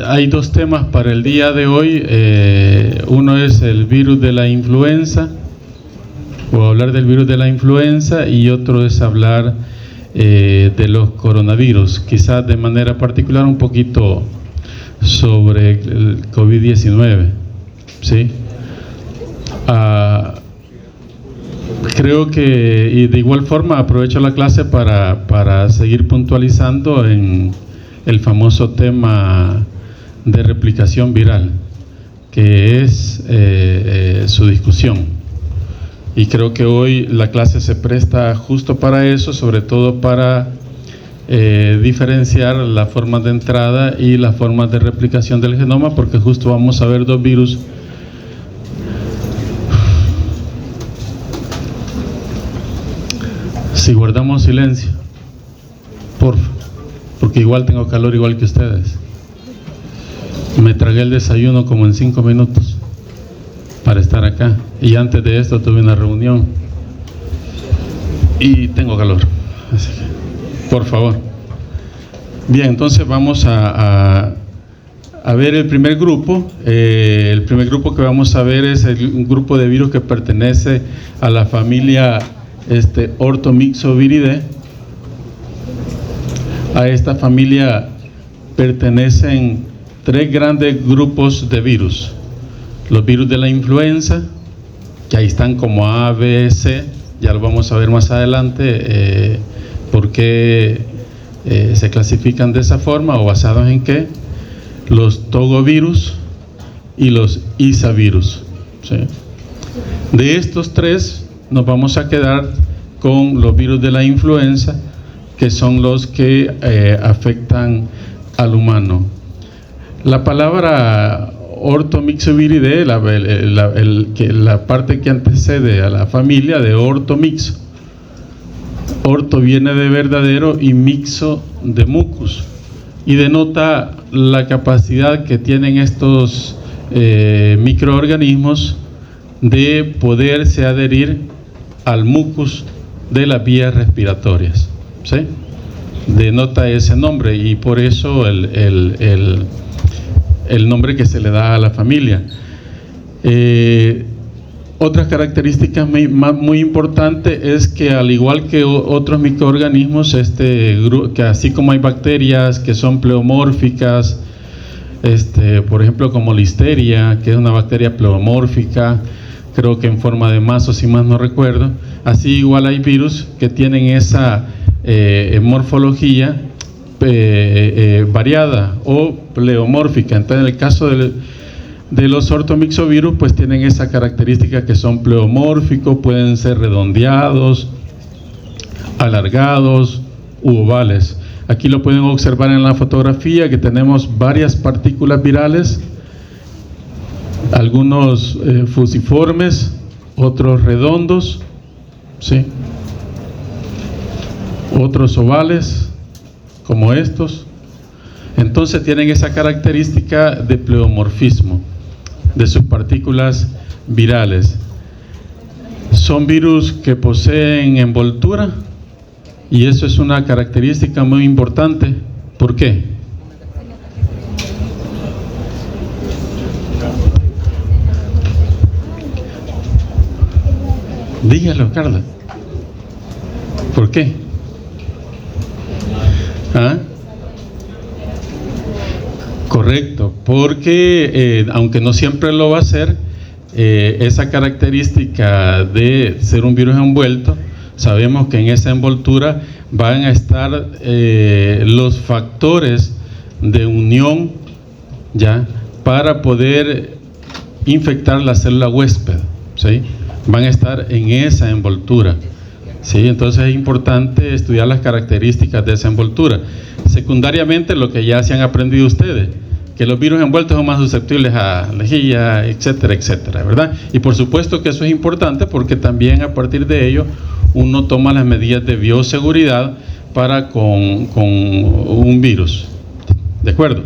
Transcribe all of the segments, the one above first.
Hay dos temas para el día de hoy. Uno es el virus de la influenza, o hablar del virus de la influenza, y otro es hablar de los coronavirus, quizás de manera particular un poquito sobre el COVID-19, ¿sí? Creo que, y de igual forma aprovecho la clase para seguir puntualizando en el famoso tema de replicación viral, que es su discusión. Y creo que hoy la clase se presta justo para eso, sobre todo para diferenciar las formas de entrada y las formas de replicación del genoma, porque justo vamos a ver dos virus Si guardamos silencio, porque igual tengo calor igual que ustedes. Me tragué el desayuno como en 5 minutos para estar acá, y antes de esto tuve una reunión y tengo calor, así que por favor. Bien, entonces vamos a ver el primer grupo. El primer grupo que vamos a ver es un grupo de virus que pertenece a la familia Orthomyxoviridae. A esta familia pertenecen 3 grandes grupos de virus: los virus de la influenza, que ahí están como A, B, C, ya lo vamos a ver más adelante, por qué se clasifican de esa forma o basados en qué. Los togovirus y los isavirus, ¿sí? De estos 3 nos vamos a quedar con los virus de la influenza, que son los que afectan al humano. La palabra Orthomyxoviridae, la parte que antecede a la familia de orthomyxo. Orto viene de verdadero y mixo de mucus, y denota la capacidad que tienen estos microorganismos de poderse adherir al mucus de las vías respiratorias, ¿sí? Denota ese nombre, y por eso el nombre que se le da a la familia. Otras características muy importantes es que, al igual que otros microorganismos, que así como hay bacterias que son pleomórficas, por ejemplo como Listeria, que es una bacteria pleomórfica, creo que en forma de mazo, si más no recuerdo, así igual hay virus que tienen esa morfología variada o pleomórfica. Entonces, en el caso de los orthomyxovirus, pues tienen esa característica que son pleomórficos, pueden ser redondeados, alargados u ovales. Aquí lo pueden observar en la fotografía, que tenemos varias partículas virales, algunos fusiformes, otros redondos, ¿sí? Otros ovales, como estos. Entonces tienen esa característica de pleomorfismo de sus partículas virales. Son virus que poseen envoltura, y eso es una característica muy importante. ¿Por qué? Dígalo, Carla. ¿Por qué? Correcto, porque aunque no siempre lo va a ser, esa característica de ser un virus envuelto, sabemos que en esa envoltura van a estar los factores de unión, ya, para poder infectar la célula huésped, ¿sí? Van a estar en esa envoltura, ¿sí? Entonces es importante estudiar las características de esa envoltura. Secundariamente, lo que ya se han aprendido ustedes, que los virus envueltos son más susceptibles a lejía, etcétera, etcétera, ¿verdad? Y por supuesto que eso es importante, porque también a partir de ello uno toma las medidas de bioseguridad para con un virus, ¿de acuerdo?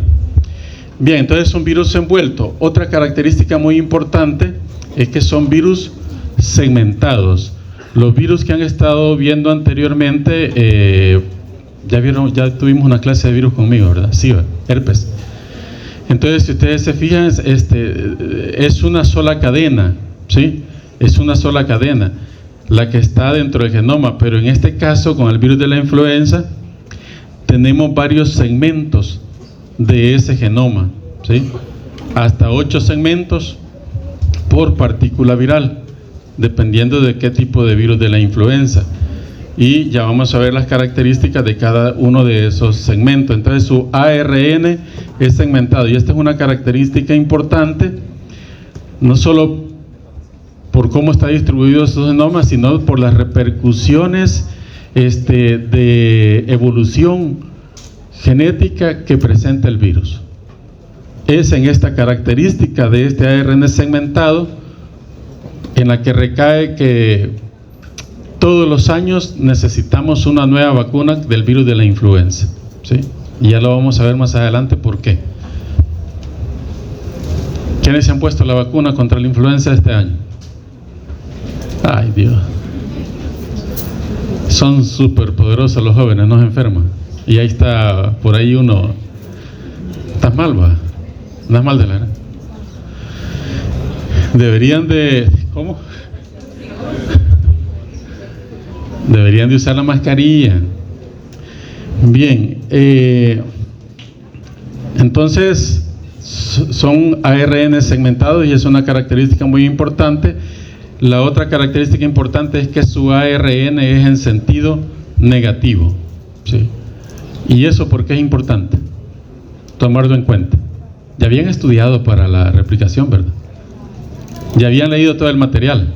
Bien, entonces son virus envueltos. Otra característica muy importante es que son virus segmentados. Los virus que han estado viendo anteriormente, ya tuvimos una clase de virus conmigo, ¿verdad? Sí, herpes. Entonces, si ustedes se fijan, es una sola cadena, ¿sí? Es una sola cadena la que está dentro del genoma, pero en este caso, con el virus de la influenza, tenemos varios segmentos de ese genoma, ¿sí? Hasta 8 segmentos por partícula viral, dependiendo de qué tipo de virus de la influenza. Y ya vamos a ver las características de cada uno de esos segmentos. Entonces, su ARN es segmentado, y esta es una característica importante, no solo por cómo está distribuido su genoma, sino por las repercusiones de evolución genética que presenta el virus. Es en esta característica de este ARN segmentado en la que recae que todos los años necesitamos una nueva vacuna del virus de la influenza, ¿sí? Y ya lo vamos a ver más adelante por qué. ¿Quiénes se han puesto la vacuna contra la influenza este año? Ay, Dios. Son súper poderosos los jóvenes, no se enferman. Y ahí está, por ahí uno. ¿Estás mal, va? ¿No es mal de la edad? Deberían de... ¿Cómo? Deberían de usar la mascarilla. Bien, entonces son ARN segmentados y es una característica muy importante. La otra característica importante es que su ARN es en sentido negativo, ¿sí? ¿Y eso por qué es importante? Tomarlo en cuenta. Ya habían estudiado para la replicación, ¿verdad? Ya habían leído todo el material.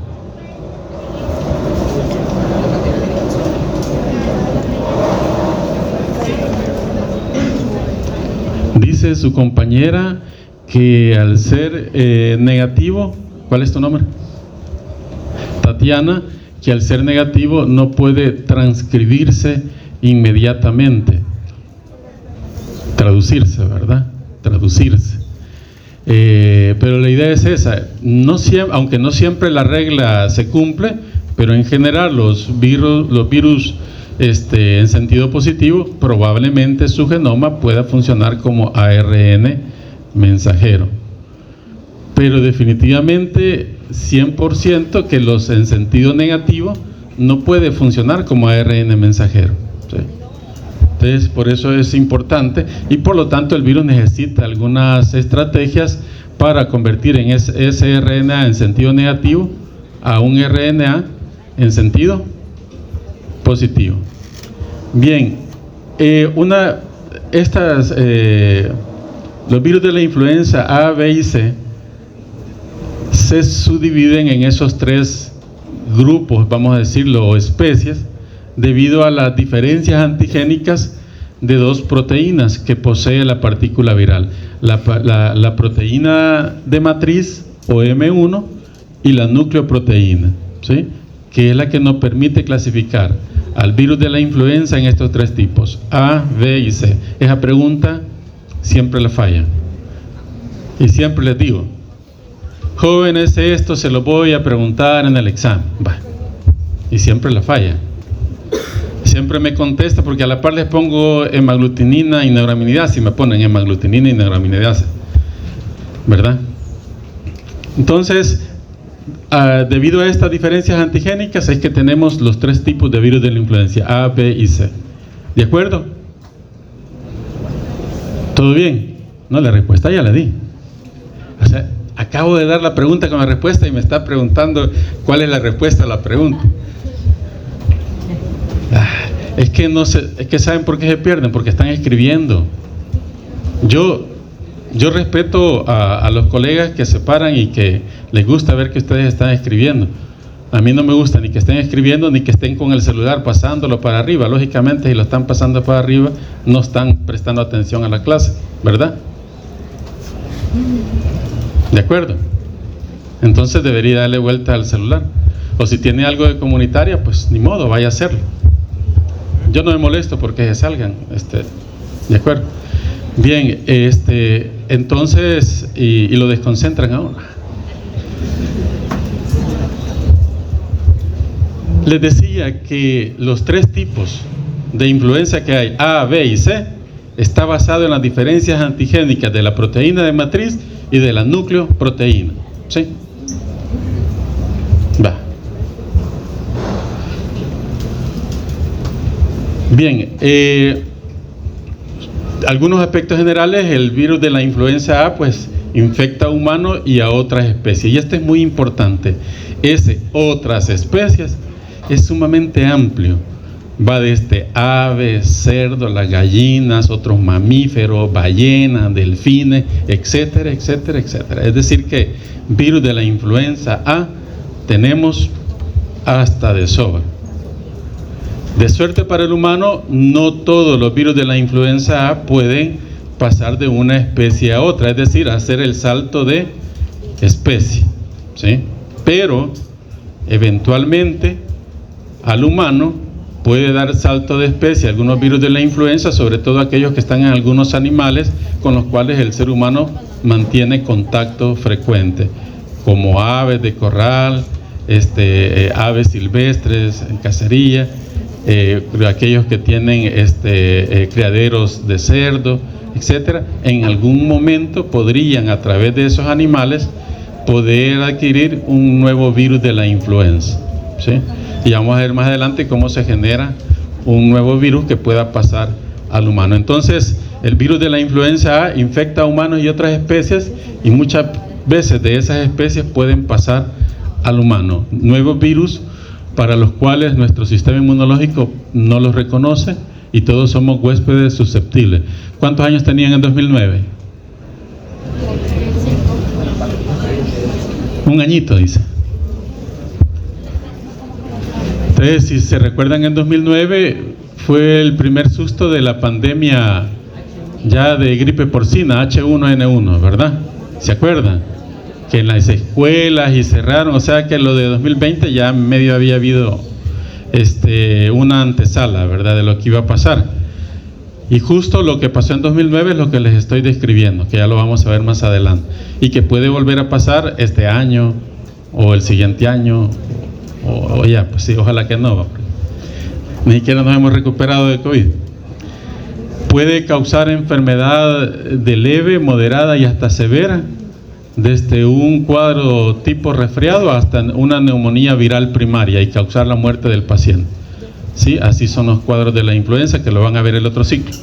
Dice su compañera que al ser negativo, ¿cuál es tu nombre? Tatiana, que al ser negativo no puede transcribirse inmediatamente, traducirse, ¿verdad? Traducirse. Pero la idea es esa, aunque no siempre la regla se cumple, pero en general los virus en sentido positivo, probablemente su genoma pueda funcionar como ARN mensajero. Pero definitivamente 100% que los en sentido negativo no puede funcionar como ARN mensajero, ¿sí? Entonces, por eso es importante, y por lo tanto el virus necesita algunas estrategias para convertir en ese RNA en sentido negativo a un RNA en sentido positivo. Bien, los virus de la influenza A, B y C se subdividen en esos 3 grupos, vamos a decirlo, o especies, debido a las diferencias antigénicas de 2 proteínas que posee la partícula viral, la proteína de matriz o M1 y la nucleoproteína, ¿sí? Que es la que nos permite clasificar al virus de la influenza en estos 3 tipos, A, B y C. Esa pregunta siempre la falla, y siempre les digo, jóvenes, esto se lo voy a preguntar en el examen, y siempre la falla. Siempre me contesta, porque a la par les pongo hemaglutinina y neuraminidasa, y me ponen hemaglutinina y neuraminidasa, ¿verdad? Entonces, debido a estas diferencias antigénicas es que tenemos los 3 tipos de virus de la influenza, A, B y C. ¿De acuerdo? ¿Todo bien? No, la respuesta ya la di. O sea, acabo de dar la pregunta con la respuesta y me está preguntando cuál es la respuesta a la pregunta. Es que ¿saben por qué se pierden? Porque están escribiendo. Yo respeto a los colegas que se paran y que les gusta ver que ustedes están escribiendo. A mí no me gusta ni que estén escribiendo ni que estén con el celular pasándolo para arriba. Lógicamente, si lo están pasando para arriba, no están prestando atención a la clase, ¿verdad? ¿De acuerdo? Entonces debería darle vuelta al celular. O si tiene algo de comunitaria, pues ni modo, vaya a hacerlo. Yo no me molesto porque se salgan, ¿de acuerdo? Bien, entonces, y lo desconcentran ahora. Les decía que los 3 tipos de influenza que hay, A, B y C, está basado en las diferencias antigénicas de la proteína de matriz y de la nucleoproteína. ¿Sí? Va. Bien, algunos aspectos generales. El virus de la influenza A pues infecta a humanos y a otras especies, y esto es muy importante. Ese otras especies es sumamente amplio, va desde aves, cerdos, las gallinas, otros mamíferos, ballenas, delfines, etcétera, etcétera, etcétera. Es decir que virus de la influenza A tenemos hasta de sobra. De suerte para el humano, no todos los virus de la influenza A pueden pasar de una especie a otra, es decir, hacer el salto de especie, ¿sí? Pero eventualmente al humano puede dar salto de especie algunos virus de la influenza, sobre todo aquellos que están en algunos animales con los cuales el ser humano mantiene contacto frecuente, como aves de corral, aves silvestres en cacería, aquellos que tienen criaderos de cerdo, etcétera. En algún momento podrían, a través de esos animales, poder adquirir un nuevo virus de la influenza, ¿sí? Y vamos a ver más adelante cómo se genera un nuevo virus que pueda pasar al humano. Entonces, el virus de la influenza A infecta a humanos y otras especies, y muchas veces de esas especies pueden pasar al humano. Nuevos virus para los cuales nuestro sistema inmunológico no los reconoce, y todos somos huéspedes susceptibles. ¿Cuántos años tenían en 2009? Un añito, dice. Entonces, si se recuerdan, en 2009 fue el primer susto de la pandemia ya de gripe porcina, H1N1, ¿verdad? ¿Se acuerdan? Que en las escuelas y cerraron, o sea que lo de 2020 ya medio había habido una antesala, ¿verdad?, de lo que iba a pasar. Y justo lo que pasó en 2009 es lo que les estoy describiendo, que ya lo vamos a ver más adelante, y que puede volver a pasar este año o el siguiente año, o ya, pues sí, ojalá que no, ni siquiera nos hemos recuperado de COVID. Puede causar enfermedad de leve, moderada y hasta severa, desde un cuadro tipo resfriado hasta una neumonía viral primaria, y causar la muerte del paciente. ¿Sí? Así son los cuadros de la influenza, que lo van a ver el otro ciclo.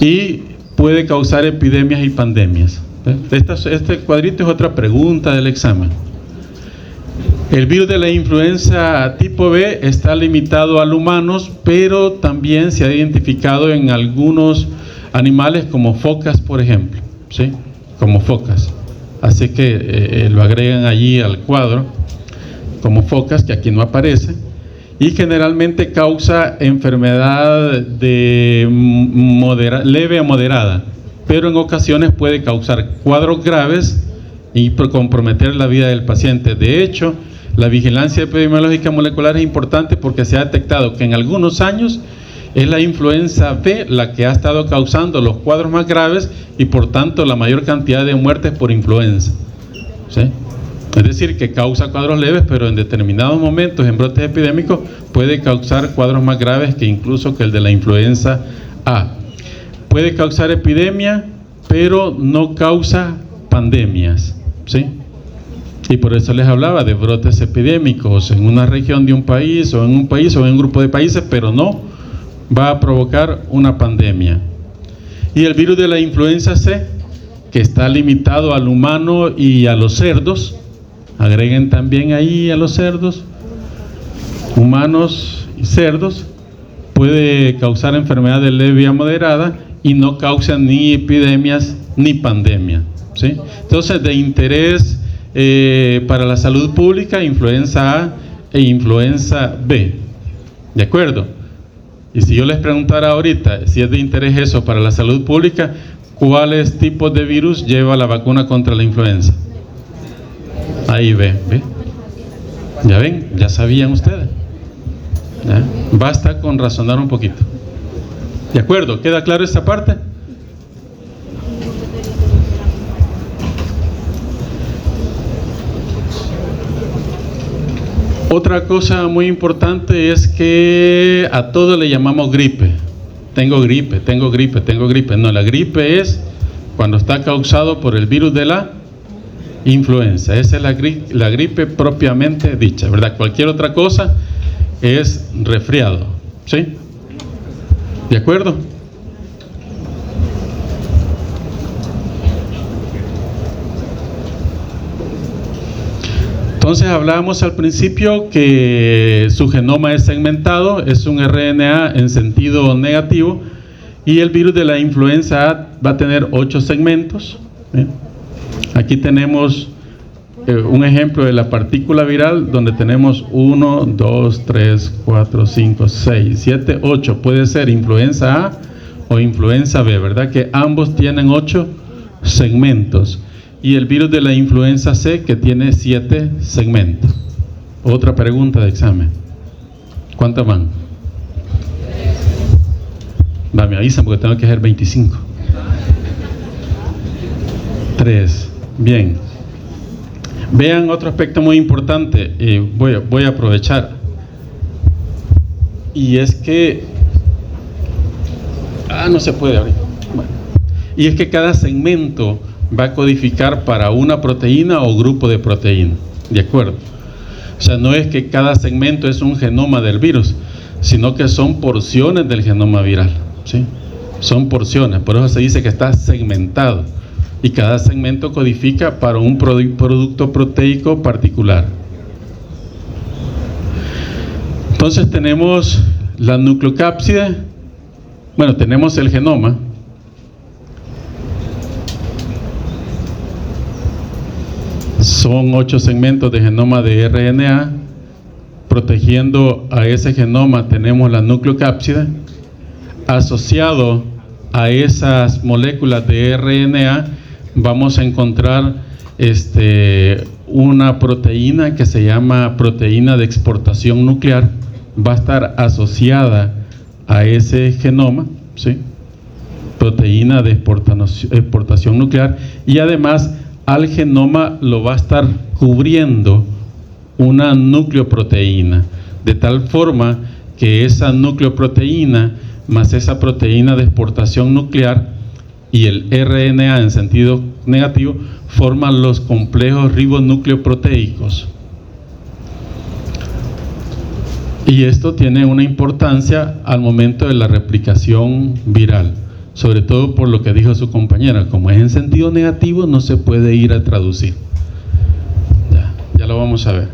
Y puede causar epidemias y pandemias. Este cuadrito es otra pregunta del examen. El virus de la influenza tipo B está limitado a humanos, pero también se ha identificado en algunos animales como focas, por ejemplo, ¿sí? Como focas. Así que lo agregan allí al cuadro como focas, que aquí no aparece, y generalmente causa enfermedad de leve a moderada, pero en ocasiones puede causar cuadros graves y comprometer la vida del paciente. De hecho, la vigilancia epidemiológica molecular es importante porque se ha detectado que en algunos años es la influenza B la que ha estado causando los cuadros más graves y por tanto la mayor cantidad de muertes por influenza, ¿sí? Es decir, que causa cuadros leves, pero en determinados momentos, en brotes epidémicos, puede causar cuadros más graves que incluso que el de la influenza A. Puede causar epidemia, pero no causa pandemias, ¿sí? Y por eso les hablaba de brotes epidémicos en una región de un país, o en un país, o en un grupo de países, pero no va a provocar una pandemia. Y el virus de la influenza C, que está limitado al humano y a los cerdos, agreguen también ahí a los cerdos, humanos y cerdos, puede causar enfermedades leve a moderada y no causa ni epidemias ni pandemia, ¿sí? Entonces, de interés para la salud pública, influenza A e influenza B, ¿de acuerdo? Y si yo les preguntara ahorita si es de interés eso para la salud pública, ¿cuáles tipos de virus lleva la vacuna contra la influenza? Ahí ¿ve? Ya ven, ya sabían ustedes. ¿Ya? Basta con razonar un poquito. ¿De acuerdo? ¿Queda claro esta parte? Otra cosa muy importante es que a todo le llamamos gripe, tengo gripe. No, la gripe es cuando está causado por el virus de la influenza. Esa es la gripe propiamente dicha, ¿verdad? Cualquier otra cosa es resfriado, ¿sí? ¿De acuerdo? Entonces hablábamos al principio que su genoma es segmentado, es un RNA en sentido negativo, y el virus de la influenza A va a tener 8 segmentos. Aquí tenemos un ejemplo de la partícula viral donde tenemos 1, 2, 3, 4, 5, 6, 7, 8. Puede ser influenza A o influenza B, ¿verdad? Que ambos tienen 8 segmentos. Y el virus de la influenza C, que tiene 7 segmentos. Otra pregunta de examen. ¿Cuántas van? Va, me avisan porque tengo que hacer 25. 3. Bien. Vean otro aspecto muy importante. Voy a aprovechar. Y es que... no se puede abrir. Bueno. Y es que cada segmento va a codificar para una proteína o grupo de proteínas, ¿de acuerdo? O sea, no es que cada segmento es un genoma del virus, sino que son porciones del genoma viral, ¿sí? Son porciones, por eso se dice que está segmentado, y cada segmento codifica para un producto proteico particular. Entonces tenemos la nucleocápside, bueno, tenemos el genoma. Son 8 segmentos de genoma de RNA. Protegiendo a ese genoma tenemos la nucleocápside. Asociado a esas moléculas de RNA vamos a encontrar una proteína que se llama proteína de exportación nuclear. Va a estar asociada a ese genoma, ¿sí? Proteína de exportación nuclear, y además al genoma lo va a estar cubriendo una nucleoproteína, de tal forma que esa nucleoproteína más esa proteína de exportación nuclear y el RNA en sentido negativo forman los complejos ribonucleoproteicos. Y esto tiene una importancia al momento de la replicación viral, sobre todo por lo que dijo su compañera, como es en sentido negativo no se puede ir a traducir. Ya lo vamos a ver.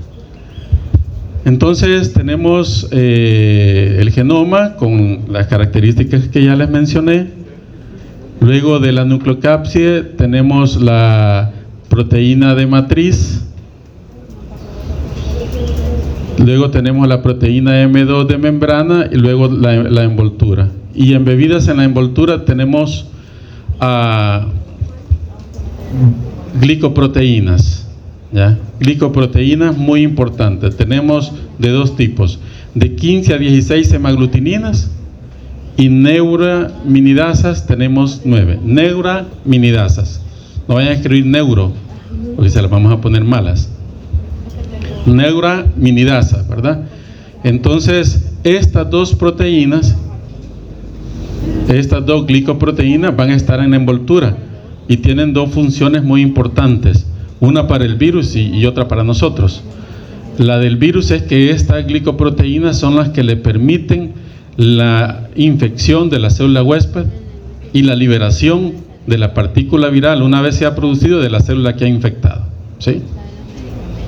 Entonces tenemos el genoma con las características que ya les mencioné. Luego de la nucleocápside tenemos la proteína de matriz. Luego tenemos la proteína M2 de membrana y luego la envoltura. Y embebidas en la envoltura tenemos glicoproteínas, ¿ya? Glicoproteínas muy importantes. Tenemos de dos tipos, de 15 a 16 hemaglutininas, y neuraminidasas tenemos 9. Neuraminidasas. No vayan a escribir neuro, porque se las vamos a poner malas. Neuraminidasas, ¿verdad? Entonces, estas dos proteínas, estas dos glicoproteínas van a estar en la envoltura y tienen dos funciones muy importantes, una para el virus y otra para nosotros. La del virus es que estas glicoproteínas son las que le permiten la infección de la célula huésped y la liberación de la partícula viral una vez se ha producido de la célula que ha infectado, ¿sí?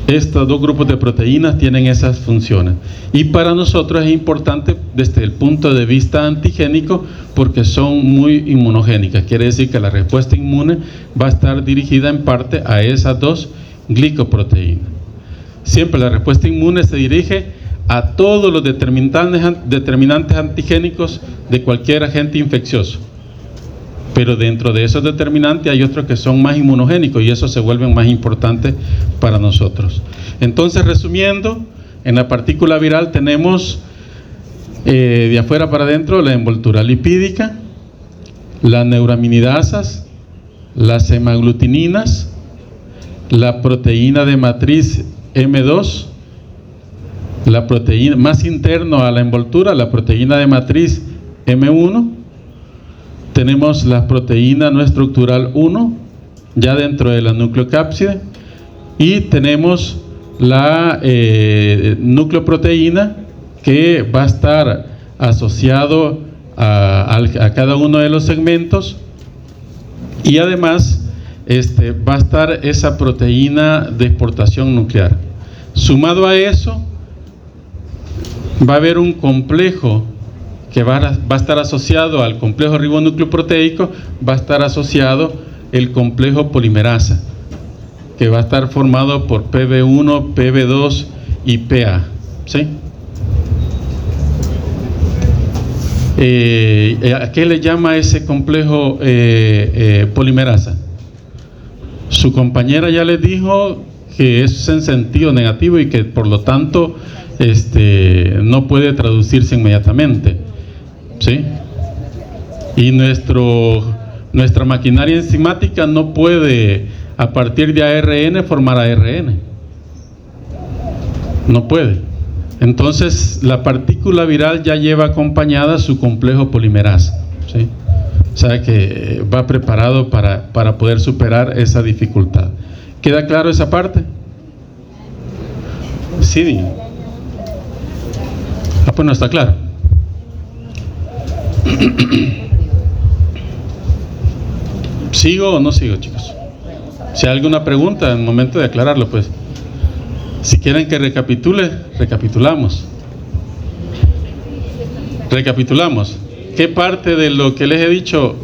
Estos dos grupos de proteínas tienen esas funciones y para nosotros es importante desde el punto de vista antigénico porque son muy inmunogénicas. Quiere decir que la respuesta inmune va a estar dirigida en parte a esas dos glicoproteínas. Siempre la respuesta inmune se dirige a todos los determinantes antigénicos de cualquier agente infeccioso, pero dentro de esos determinantes hay otros que son más inmunogénicos y esos se vuelven más importantes para nosotros. Entonces, resumiendo, en la partícula viral tenemos de afuera para adentro la envoltura lipídica, las neuraminidasas, las hemaglutininas, la proteína de matriz M2, la proteína más interno a la envoltura, la proteína de matriz M1 tenemos la proteína no estructural 1, ya dentro de la nucleocápside, y tenemos la nucleoproteína que va a estar asociado a cada uno de los segmentos, y además va a estar esa proteína de exportación nuclear. Sumado a eso, va a haber un complejo que va a estar asociado al complejo ribonucleoproteico, va a estar asociado el complejo polimerasa, que va a estar formado por PB1, PB2 y PA, ¿sí? ¿A qué le llama ese complejo polimerasa? Su compañera ya les dijo que es en sentido negativo y que por lo tanto no puede traducirse inmediatamente, ¿sí? Y nuestra maquinaria enzimática no puede a partir de ARN formar ARN, no puede. Entonces la partícula viral ya lleva acompañada su complejo polimerasa, ¿sí? O sea que va preparado para poder superar esa dificultad. ¿Queda claro esa parte? Sí. Pues no está claro. ¿Sigo o no sigo, chicos? Si hay alguna pregunta, en el momento de aclararlo, pues. Si quieren que recapitule, recapitulamos. Recapitulamos. ¿Qué parte de lo que les he dicho?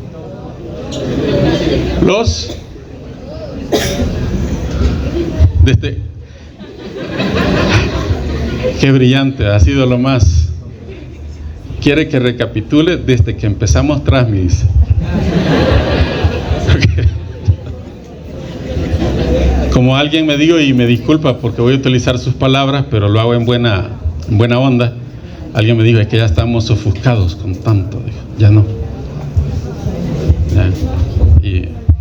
Qué brillante, ha sido lo más. Quiere que recapitule desde que empezamos Transmi, dice. Como alguien me dijo, y me disculpa porque voy a utilizar sus palabras, pero lo hago en buena onda. Alguien me dijo, es que ya estamos ofuscados con tanto. Dijo, ya no. Ya.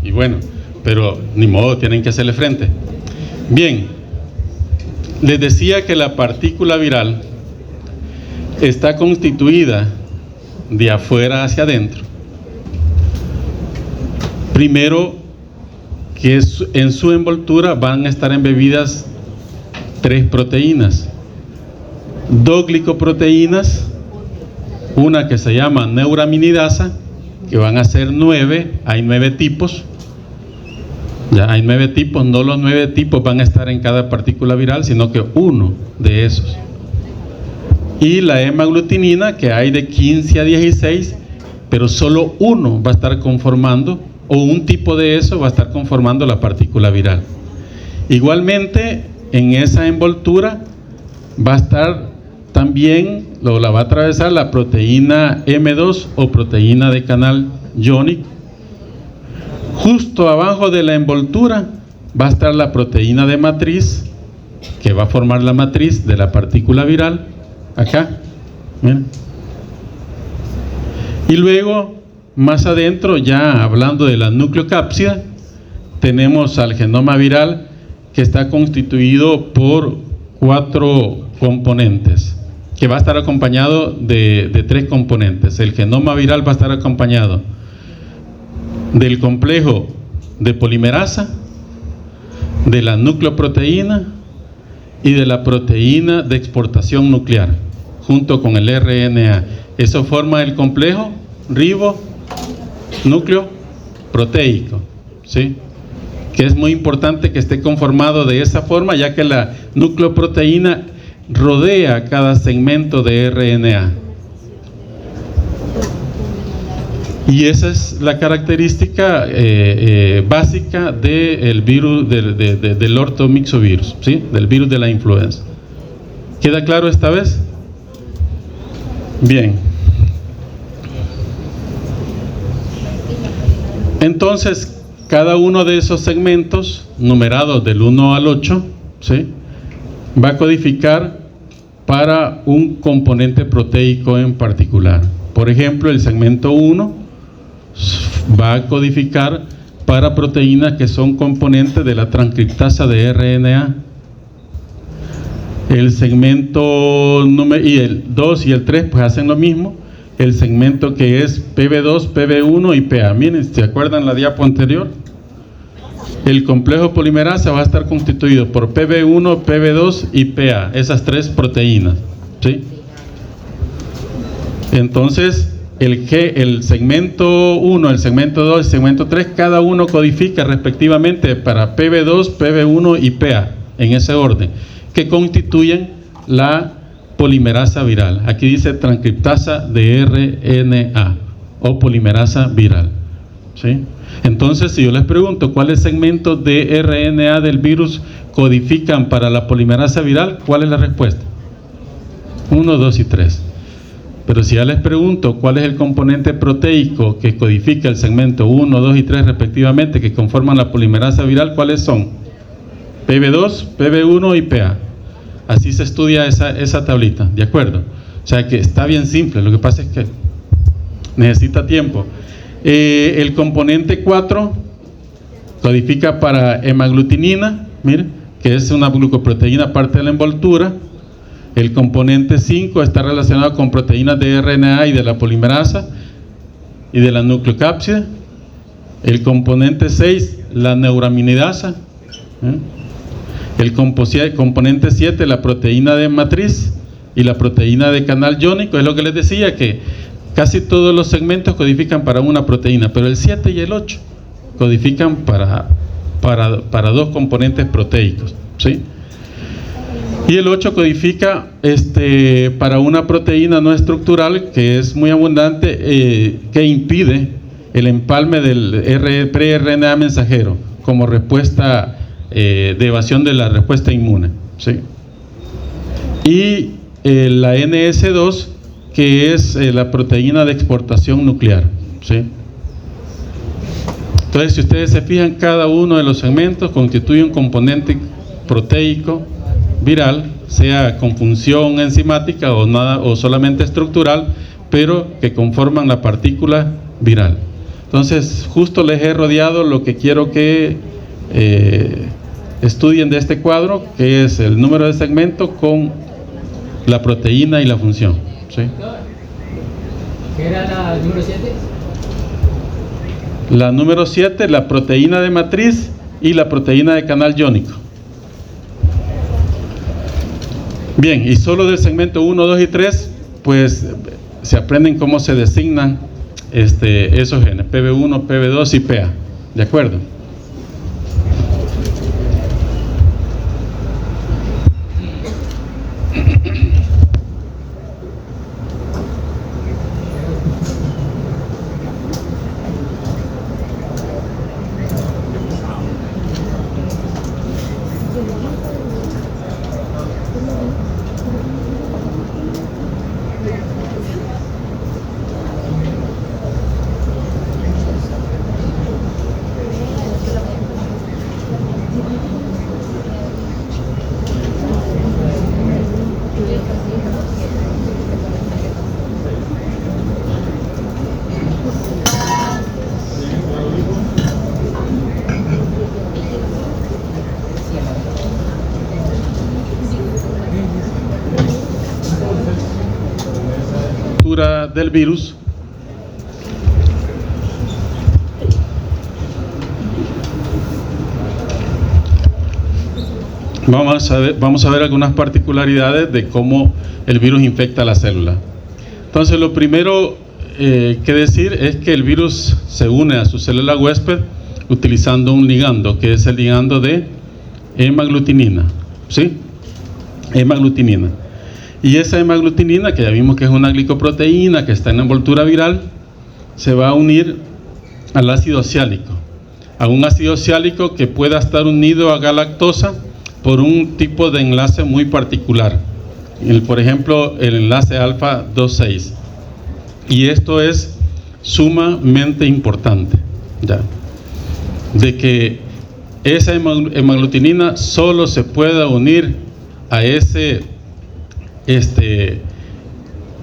Y bueno, pero ni modo, tienen que hacerle frente. Bien, les decía que la partícula viral está constituida de afuera hacia adentro. Primero, que en su envoltura van a estar embebidas 3 proteínas, 2 glicoproteínas, una que se llama neuraminidasa, que van a ser 9, hay 9 tipos, ya hay 9 tipos, no los 9 tipos van a estar en cada partícula viral, sino que uno de esos. Y la hemaglutinina, que hay de 15 a 16, pero solo uno va a estar conformando, o un tipo de eso va a estar conformando la partícula viral. Igualmente, en esa envoltura va a estar también, la va a atravesar la proteína M2 o proteína de canal iónico. Justo abajo de la envoltura va a estar la proteína de matriz, que va a formar la matriz de la partícula viral, acá, miren. Y luego, más adentro, ya hablando de la nucleocápsida, tenemos al genoma viral, que está constituido por 4 componentes, que va a estar acompañado de 3 componentes. El genoma viral va a estar acompañado del complejo de polimerasa, de la nucleoproteína y de la proteína de exportación nuclear, junto con el RNA. Eso forma el complejo ribonucleoproteico, ¿sí? Que es muy importante que esté conformado de esa forma, ya que la nucleoproteína rodea cada segmento de RNA. Y esa es la característica básica del virus, del ortomixovirus, ¿sí? Del virus de la influenza. ¿Queda claro esta vez? Bien. Entonces, cada uno de esos segmentos, numerados del 1 al 8, ¿sí?, va a codificar para un componente proteico en particular. Por ejemplo, el segmento 1 va a codificar para proteínas que son componentes de la transcriptasa de RNA. El segmento y el 2 y el 3 pues hacen lo mismo, el segmento que es PB2, PB1 y PA. Miren, ¿se acuerdan la diapo anterior? El complejo polimerasa va a estar constituido por PB1, PB2 y PA, esas tres proteínas, ¿sí? Entonces, el segmento 1, el segmento 2, el segmento 3, cada uno codifica respectivamente para PB2, PB1 y PA, en ese orden, que constituyen la polimerasa viral. Aquí dice transcriptasa de RNA o polimerasa viral, ¿sí? Entonces, si yo les pregunto cuáles segmentos de RNA del virus codifican para la polimerasa viral, ¿cuál es la respuesta? 1, 2 y 3. Pero si ya les pregunto cuál es el componente proteico que codifica el segmento 1, 2 y 3 respectivamente, que conforman la polimerasa viral, ¿cuáles son? PB2, PB1 y PA. Así se estudia esa tablita, ¿de acuerdo? O sea que está bien simple, lo que pasa es que necesita tiempo. El componente 4 codifica para hemaglutinina, miren, que es una glucoproteína parte de la envoltura. El componente 5 está relacionado con proteínas de RNA y de la polimerasa y de la nucleocápsida. El componente 6, la neuraminidasa. El componente 7, la proteína de matriz y la proteína de canal iónico. Es lo que les decía, que casi todos los segmentos codifican para una proteína, pero el 7 y el 8 codifican para dos componentes proteicos, ¿sí? Y el 8 codifica para una proteína no estructural que es muy abundante, que impide el empalme del pre-RNA mensajero como respuesta de evasión de la respuesta inmune, ¿sí? Y la NS2, que es la proteína de exportación nuclear, ¿sí? Entonces, si ustedes se fijan, cada uno de los segmentos constituye un componente proteico viral, sea con función enzimática o solamente estructural, pero que conforman la partícula viral. Entonces, justo les he rodeado lo que quiero que estudien de este cuadro, que es el número de segmento con la proteína y la función, ¿sí? ¿Qué era la número 7? La número 7, la proteína de matriz y la proteína de canal iónico. Bien, y solo del segmento 1, 2 y 3, pues se aprenden cómo se designan esos genes, PB1, PB2 y PA, ¿de acuerdo? Del virus. Vamos a ver algunas particularidades de cómo el virus infecta la célula. Entonces, lo primero que decir es que el virus se une a su célula huésped utilizando un ligando, que es el ligando de hemaglutinina, ¿sí? Hemaglutinina. Y esa hemaglutinina, que ya vimos que es una glicoproteína que está en la envoltura viral, se va a unir al ácido oxálico, a un ácido oxálico que pueda estar unido a galactosa por un tipo de enlace muy particular, por ejemplo el enlace alfa 2,6, y esto es sumamente importante, ¿ya? De que esa hemaglutinina solo se pueda unir a ese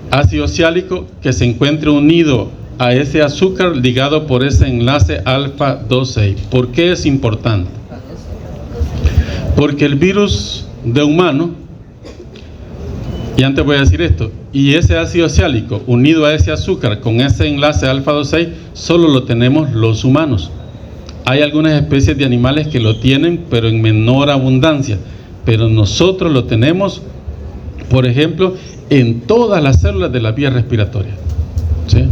ácido oxálico que se encuentre unido a ese azúcar ligado por ese enlace alfa 2,6. ¿Por qué es importante? Porque el virus de humano Y antes voy a decir esto, y ese ácido oxálico unido a ese azúcar con ese enlace alfa-2,6 solo lo tenemos los humanos. Hay algunas especies de animales que lo tienen, pero en menor abundancia, pero nosotros lo tenemos, por ejemplo, en todas las células de la vía respiratoria, ¿sí?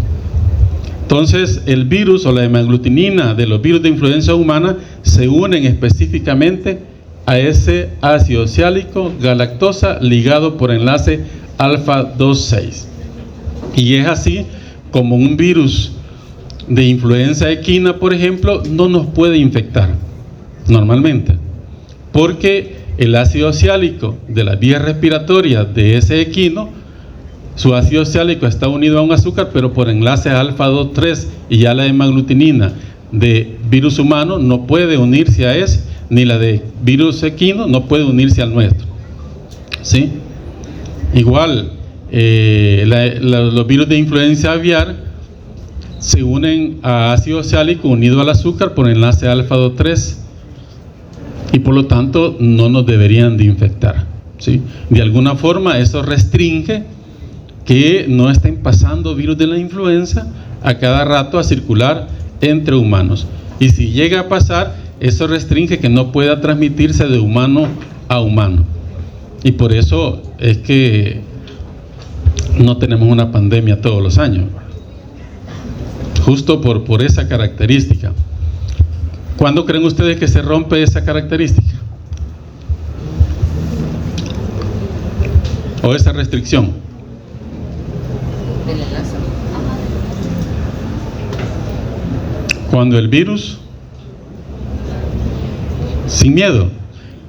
Entonces el virus o la hemaglutinina de los virus de influenza humana se unen específicamente a ese ácido oxálico galactosa ligado por enlace alfa-2,6. Y es así como un virus de influenza equina, por ejemplo, no nos puede infectar normalmente, porque el ácido oxálico de las vías respiratorias de ese equino, su ácido oxálico está unido a un azúcar, pero por enlace alfa-2,3, y ya la hemaglutinina de virus humano no puede unirse a ese, ni la de virus equino no puede unirse al nuestro, ¿sí? Igual, los virus de influenza aviar se unen a ácido oxálico unido al azúcar por enlace alfa-2,3 y por lo tanto no nos deberían de infectar, ¿sí? De alguna forma eso restringe que no estén pasando virus de la influenza a cada rato a circular entre humanos, y si llega a pasar, eso restringe que no pueda transmitirse de humano a humano, y por eso es que no tenemos una pandemia todos los años, justo por esa característica. ¿Cuándo creen ustedes que se rompe esa característica? ¿O esa restricción? Cuando el virus, sin miedo,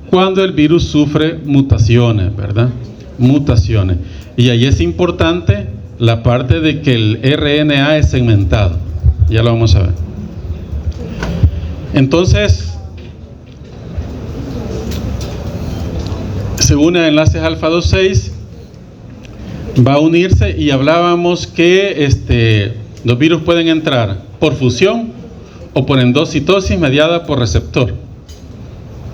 cuando el virus sufre mutaciones, ¿verdad? Mutaciones. Y ahí es importante la parte de que el RNA es segmentado. Ya lo vamos a ver. Entonces, se une a enlaces alfa-2,6, va a unirse, y hablábamos que los virus pueden entrar por fusión o por endocitosis mediada por receptor.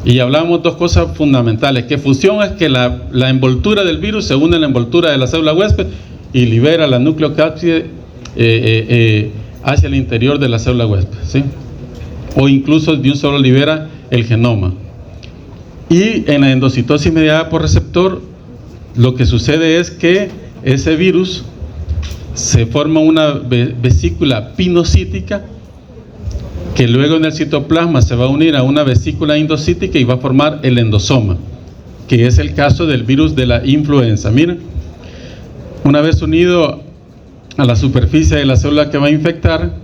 Y hablamos dos cosas fundamentales, que fusión es que la envoltura del virus se une a la envoltura de la célula huésped y libera la nucleocápside hacia el interior de la célula huésped, ¿sí? O incluso de un solo libera el genoma. Y en la endocitosis mediada por receptor, lo que sucede es que ese virus se forma una vesícula pinocítica que luego en el citoplasma se va a unir a una vesícula endocítica y va a formar el endosoma, que es el caso del virus de la influenza. Miren, una vez unido a la superficie de la célula que va a infectar,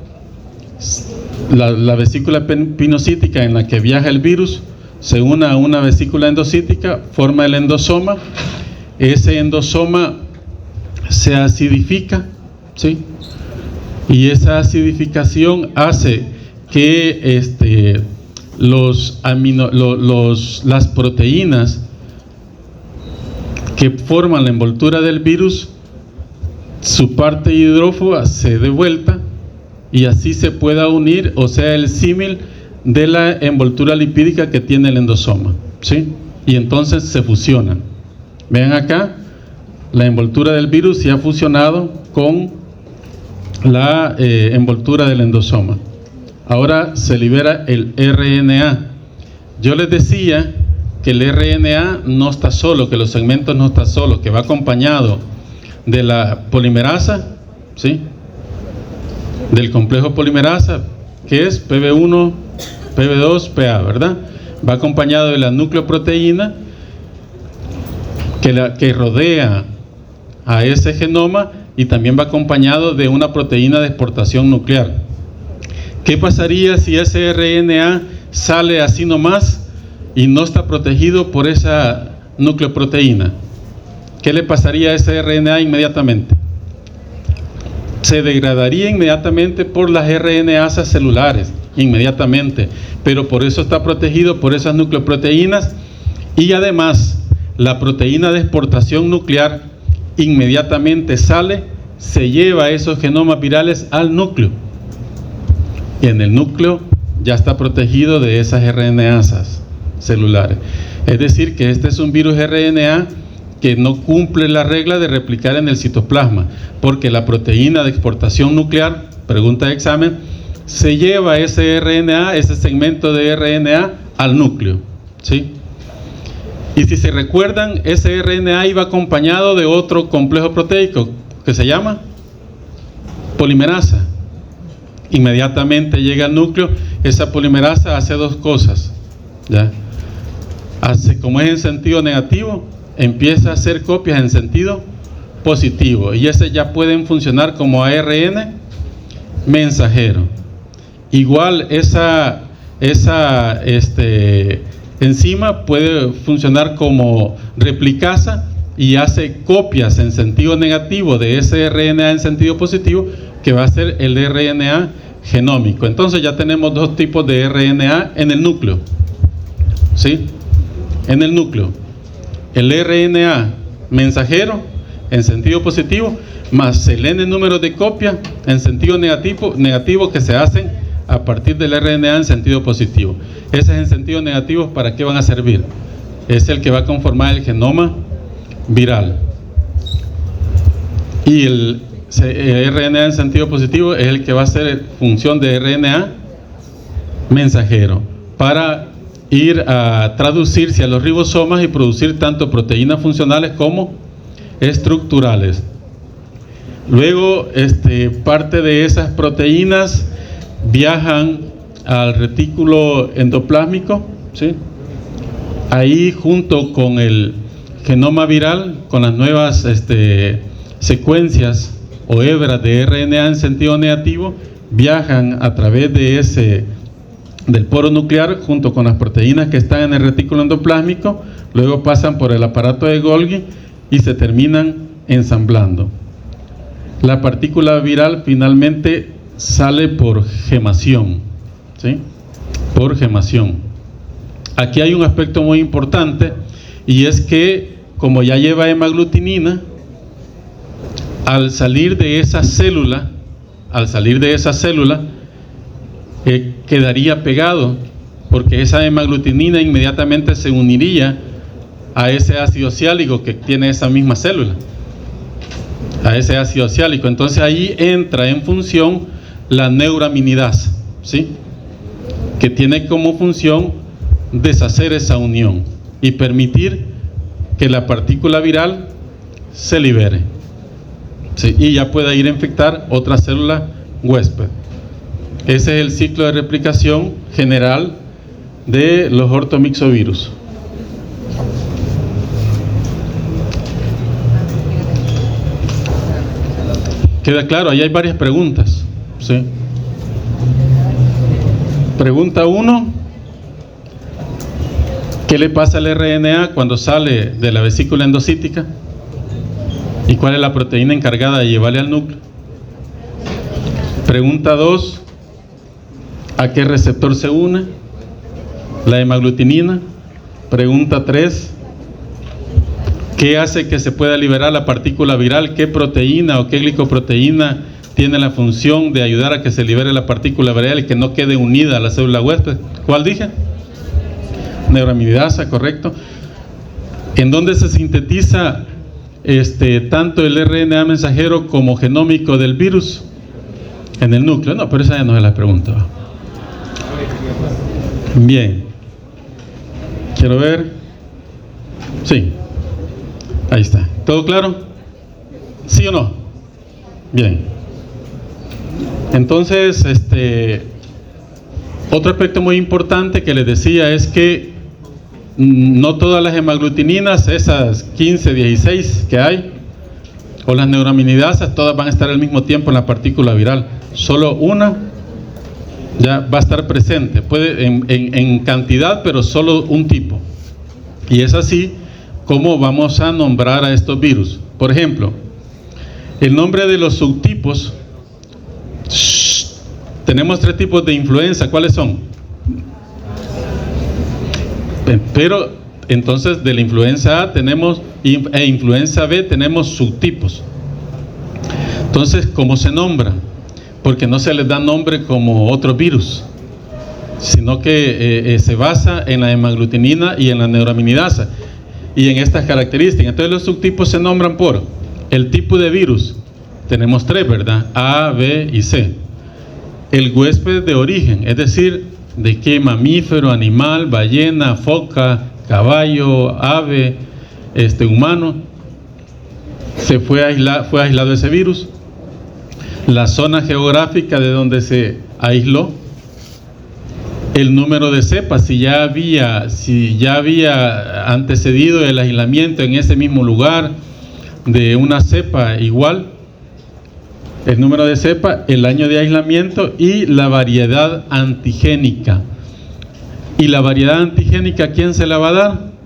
la vesícula pinocítica en la que viaja el virus se une a una vesícula endocítica, forma el endosoma. Ese endosoma se acidifica, ¿sí? Y esa acidificación hace que las proteínas que forman la envoltura del virus, su parte hidrófoba se dé vuelta y así se pueda unir, o sea, el símil de la envoltura lipídica que tiene el endosoma, ¿sí? Y entonces se fusionan. Vean acá, la envoltura del virus se ha fusionado con la envoltura del endosoma. Ahora se libera el RNA. Yo les decía que el RNA no está solo, que los segmentos no están solos, que va acompañado de la polimerasa, ¿sí? Del complejo polimerasa, que es PB1, PB2, PA, ¿verdad? Va acompañado de la nucleoproteína que rodea a ese genoma, y también va acompañado de una proteína de exportación nuclear. ¿Qué pasaría si ese RNA sale así nomás y no está protegido por esa nucleoproteína? ¿Qué le pasaría a ese RNA inmediatamente? Se degradaría inmediatamente por las RNasas celulares, inmediatamente, pero por eso está protegido por esas nucleoproteínas, y además la proteína de exportación nuclear inmediatamente sale, se lleva esos genomas virales al núcleo, y en el núcleo ya está protegido de esas RNasas celulares. Es decir, que este es un virus RNA que no cumple la regla de replicar en el citoplasma, porque la proteína de exportación nuclear, pregunta de examen, se lleva ese RNA, ese segmento de RNA al núcleo, ¿sí? Y si se recuerdan, ese RNA iba acompañado de otro complejo proteico que se llama polimerasa. Inmediatamente llega al núcleo, esa polimerasa hace dos cosas, ¿ya? Como es en sentido negativo, empieza a hacer copias en sentido positivo, y ese ya pueden funcionar como ARN mensajero. Igual esa enzima puede funcionar como replicasa y hace copias en sentido negativo de ese RNA en sentido positivo, que va a ser el RNA genómico. Entonces ya tenemos dos tipos de RNA en el núcleo, ¿sí? En el núcleo, el RNA mensajero en sentido positivo, más el n número de copias en sentido negativo que se hacen a partir del RNA en sentido positivo. Esos en sentido negativo, ¿para qué van a servir? Es el que va a conformar el genoma viral. Y el RNA en sentido positivo es el que va a hacer función de RNA mensajero para ir a traducirse a los ribosomas y producir tanto proteínas funcionales como estructurales. Luego, parte de esas proteínas viajan al retículo endoplásmico, ¿sí? Ahí, junto con el genoma viral, con las nuevas secuencias o hebras de RNA en sentido negativo, viajan a través de del poro nuclear junto con las proteínas que están en el retículo endoplásmico, luego pasan por el aparato de Golgi y se terminan ensamblando. La partícula viral finalmente sale por gemación, ¿sí? Por gemación. Aquí hay un aspecto muy importante, y es que como ya lleva hemaglutinina, al salir de esa célula, quedaría pegado, porque esa hemaglutinina inmediatamente se uniría a ese ácido ciálico que tiene esa misma célula, a ese ácido ciálico. Entonces ahí entra en función la neuraminidasa, ¿sí? Que tiene como función deshacer esa unión y permitir que la partícula viral se libere, ¿sí? Y ya pueda ir a infectar otra célula huésped. Ese es el ciclo de replicación general de los ortomixovirus. ¿Queda claro? Ahí hay varias preguntas, ¿sí? Pregunta 1: ¿qué le pasa al RNA cuando sale de la vesícula endocítica? ¿Y cuál es la proteína encargada de llevarle al núcleo? Pregunta 2: ¿a qué receptor se une? La hemaglutinina. Pregunta 3: ¿qué hace que se pueda liberar la partícula viral? ¿Qué proteína o qué glicoproteína tiene la función de ayudar a que se libere la partícula viral y que no quede unida a la célula huésped? ¿Cuál dije? Neuraminidasa, correcto. ¿En dónde se sintetiza tanto el RNA mensajero como genómico del virus? En el núcleo. No, pero esa ya no es la pregunta. Bien. Quiero ver. Sí. Ahí está. ¿Todo claro? ¿Sí o no? Bien. Entonces, otro aspecto muy importante que les decía es que no todas las hemaglutininas, esas 15, 16 que hay, o las neuraminidasas, todas van a estar al mismo tiempo en la partícula viral. Solo una ya va a estar presente, puede en cantidad, pero solo un tipo. Y es así como vamos a nombrar a estos virus. Por ejemplo, el nombre de los subtipos. Tenemos 3 tipos de influenza. ¿Cuáles son? Pero entonces de la influenza A tenemos influenza B tenemos subtipos. Entonces, ¿cómo se nombra? Porque no se les da nombre como otro virus, sino que se basa en la hemaglutinina y en la neuraminidasa. y en estas características. Entonces los subtipos se nombran por el tipo de virus. Tenemos 3, ¿verdad? A, B y C. El huésped de origen, es decir, de qué mamífero, animal, ballena, foca, caballo, ave, humano, fue aislado ese virus. La zona geográfica de donde se aisló. El número de cepas, si ya había antecedido el aislamiento en ese mismo lugar de una cepa igual, el número de cepa, el año de aislamiento y la variedad antigénica. ¿Y la variedad antigénica quién se la va a dar?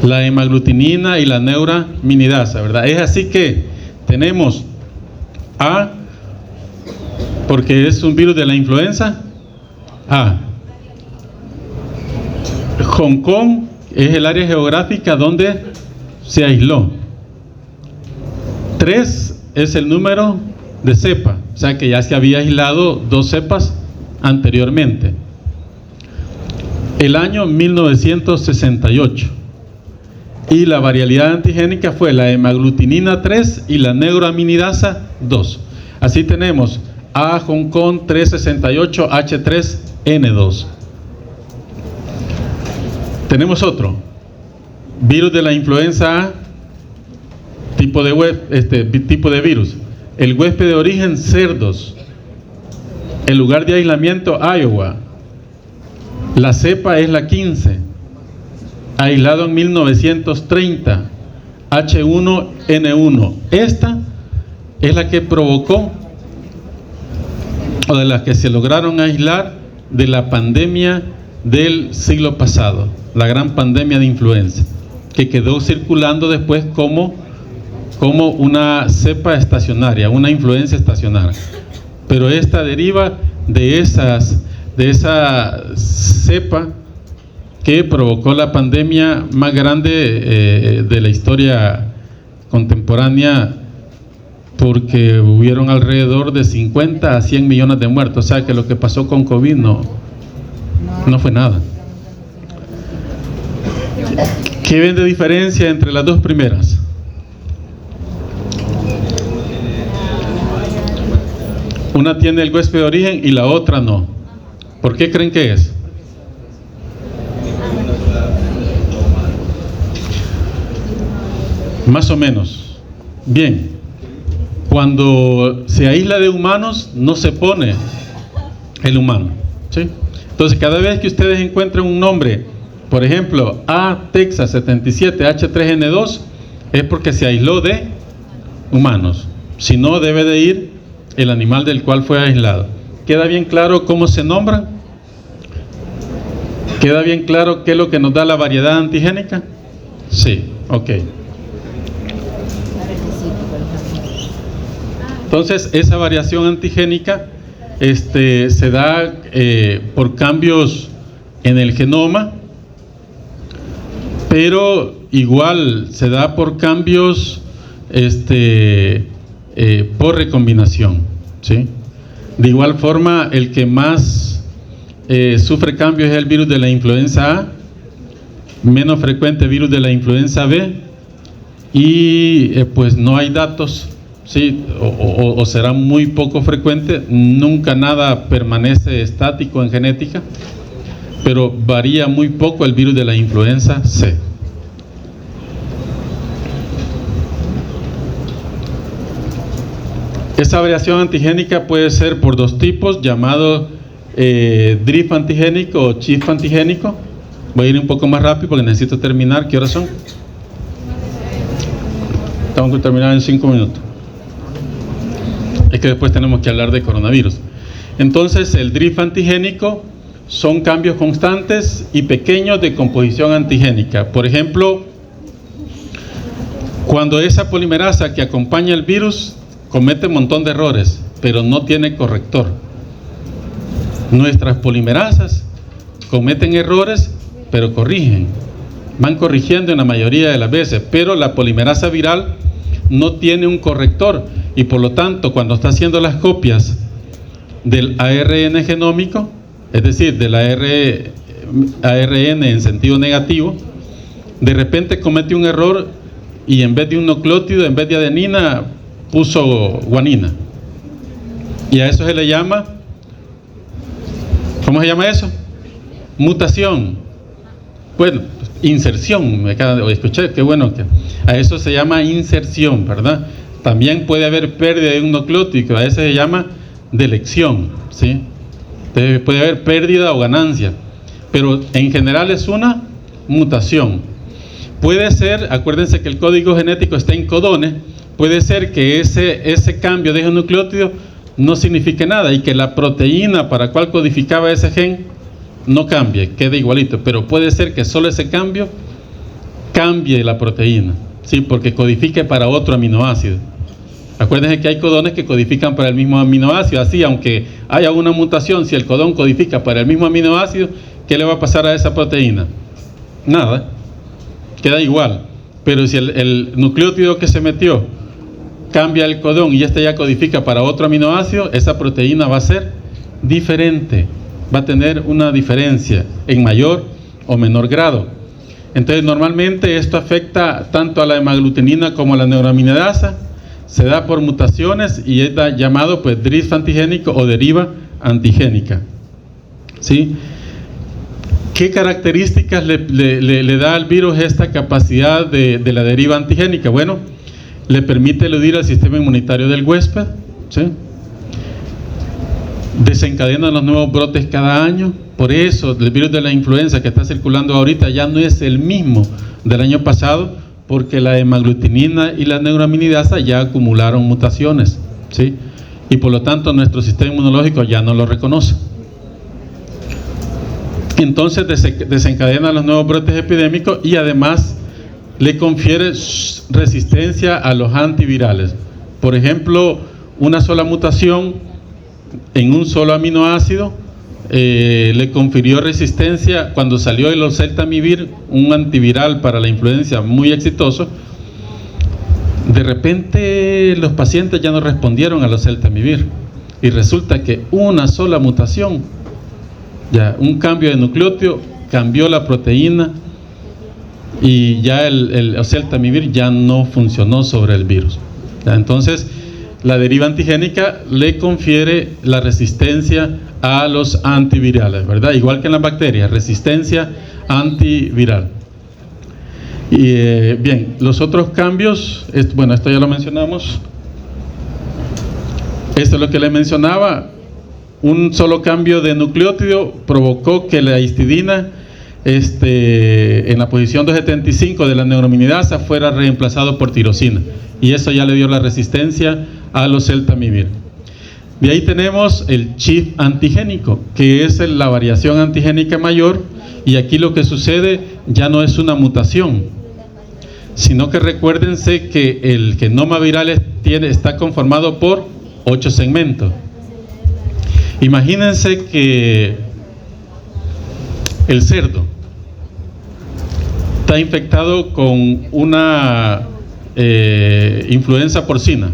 La hemaglutinina y la neuraminidasa, ¿verdad? Es así que tenemos A, porque es un virus de la influenza A. Hong Kong es el área geográfica donde se aisló. 3 es el número de cepa, o sea que ya se había aislado 2 cepas anteriormente. El año 1968. Y la variabilidad antigénica fue la hemaglutinina 3 y la neuraminidasa 2. Así tenemos A Hong Kong 368 H3N2. Tenemos otro virus de la influenza A, tipo de virus. El huésped de origen cerdos. El lugar de aislamiento Iowa. La cepa es la 15. Aislado en 1930, H1N1. Esta es la que provocó, o de las que se lograron aislar de la pandemia del siglo pasado, la gran pandemia de influenza, que quedó circulando después como una cepa estacionaria, una influenza estacionaria. Pero esta deriva de esa cepa que provocó la pandemia más grande de la historia contemporánea, porque hubieron alrededor de 50 a 100 millones de muertos. O sea que lo que pasó con COVID no fue nada. ¿Qué ven de diferencia entre las dos primeras? Una tiene el huésped de origen y la otra no. ¿Por qué creen que es? Más o menos. Bien, cuando se aísla de humanos no se pone el humano, ¿sí? Entonces cada vez que ustedes encuentren un nombre, por ejemplo A Texas 77 H3N2, es porque se aisló de humanos. Si no, debe de ir el animal del cual fue aislado. ¿Queda bien claro cómo se nombran? ¿Queda bien claro qué es lo que nos da la variedad antigénica? Sí, ok. Entonces esa variación antigénica se da por cambios en el genoma, pero igual se da por cambios por recombinación, ¿sí? De igual forma, el que más sufre cambios es el virus de la influenza A, menos frecuente virus de la influenza B, y pues no hay datos, ¿sí? O será muy poco frecuente. Nunca nada permanece estático en genética, pero varía muy poco el virus de la influenza C. Esa variación antigénica puede ser por 2 tipos, llamado drift antigénico o shift antigénico. Voy a ir un poco más rápido porque necesito terminar. ¿Qué horas son? Tengo que terminar en 5 minutos. Es que después tenemos que hablar de coronavirus. Entonces, el drift antigénico son cambios constantes y pequeños de composición antigénica. Por ejemplo, cuando esa polimerasa que acompaña el virus comete un montón de errores, pero no tiene corrector. Nuestras polimerasas cometen errores, pero corrigen. Van corrigiendo en la mayoría de las veces, pero la polimerasa viral no tiene un corrector, y por lo tanto, cuando está haciendo las copias del ARN genómico, es decir, del ARN ARN en sentido negativo, de repente comete un error y en vez de un nucleótido, en vez de adenina, puso guanina. Y a eso se le llama, ¿cómo se llama eso? Mutación. Bueno, inserción, me acabo de escuchar, qué bueno que a eso se llama inserción, ¿verdad? También puede haber pérdida de un nucleótido, a eso se llama delección, ¿sí? Entonces, puede haber pérdida o ganancia, pero en general es una mutación. Puede ser, acuérdense que el código genético está en codones, puede ser que ese cambio de ese nucleótido no signifique nada y que la proteína para cual codificaba ese gen no cambie, quede igualito, pero puede ser que solo ese cambio cambie la proteína, ¿sí? Porque codifique para otro aminoácido. Acuérdense que hay codones que codifican para el mismo aminoácido, así aunque haya una mutación, si el codón codifica para el mismo aminoácido, ¿qué le va a pasar a esa proteína? Nada, queda igual. Pero si el nucleótido que se metió cambia el codón y este ya codifica para otro aminoácido, esa proteína va a ser diferente, va a tener una diferencia en mayor o menor grado. Entonces normalmente esto afecta tanto a la hemaglutinina como a la neuraminidasa, se da por mutaciones y es llamado pues drift antigénico o deriva antigénica, ¿sí? ¿Qué características le da al virus esta capacidad de la deriva antigénica? Bueno, le permite eludir al sistema inmunitario del huésped, ¿sí? Desencadena los nuevos brotes cada año. Por eso el virus de la influenza que está circulando ahorita ya no es el mismo del año pasado, porque la hemaglutinina y la neuraminidasa ya acumularon mutaciones, ¿sí? Y por lo tanto nuestro sistema inmunológico ya no lo reconoce. Entonces desencadena los nuevos brotes epidémicos y además le confiere resistencia a los antivirales. Por ejemplo, una sola mutación en un solo aminoácido le confirió resistencia cuando salió el oseltamivir, un antiviral para la influenza muy exitoso. De repente los pacientes ya no respondieron al oseltamivir y resulta que una sola mutación, ya un cambio de nucleótido, cambió la proteína y ya el oseltamivir ya no funcionó sobre el virus. ¿Ya? Entonces la deriva antigénica le confiere la resistencia a los antivirales, ¿verdad? Igual que en las bacterias, resistencia antiviral. Y bien, los otros cambios, bueno, esto ya lo mencionamos. Esto es lo que les mencionaba. Un solo cambio de nucleótido provocó que la histidina en la posición 275 de la neuraminidasa fuera reemplazado por tirosina, y eso ya le dio la resistencia al oseltamivir. De ahí tenemos el chip antigénico, que es la variación antigénica mayor, y aquí lo que sucede ya no es una mutación, sino que recuérdense que el genoma viral está conformado por 8 segmentos. Imagínense que el cerdo está infectado con una influenza porcina,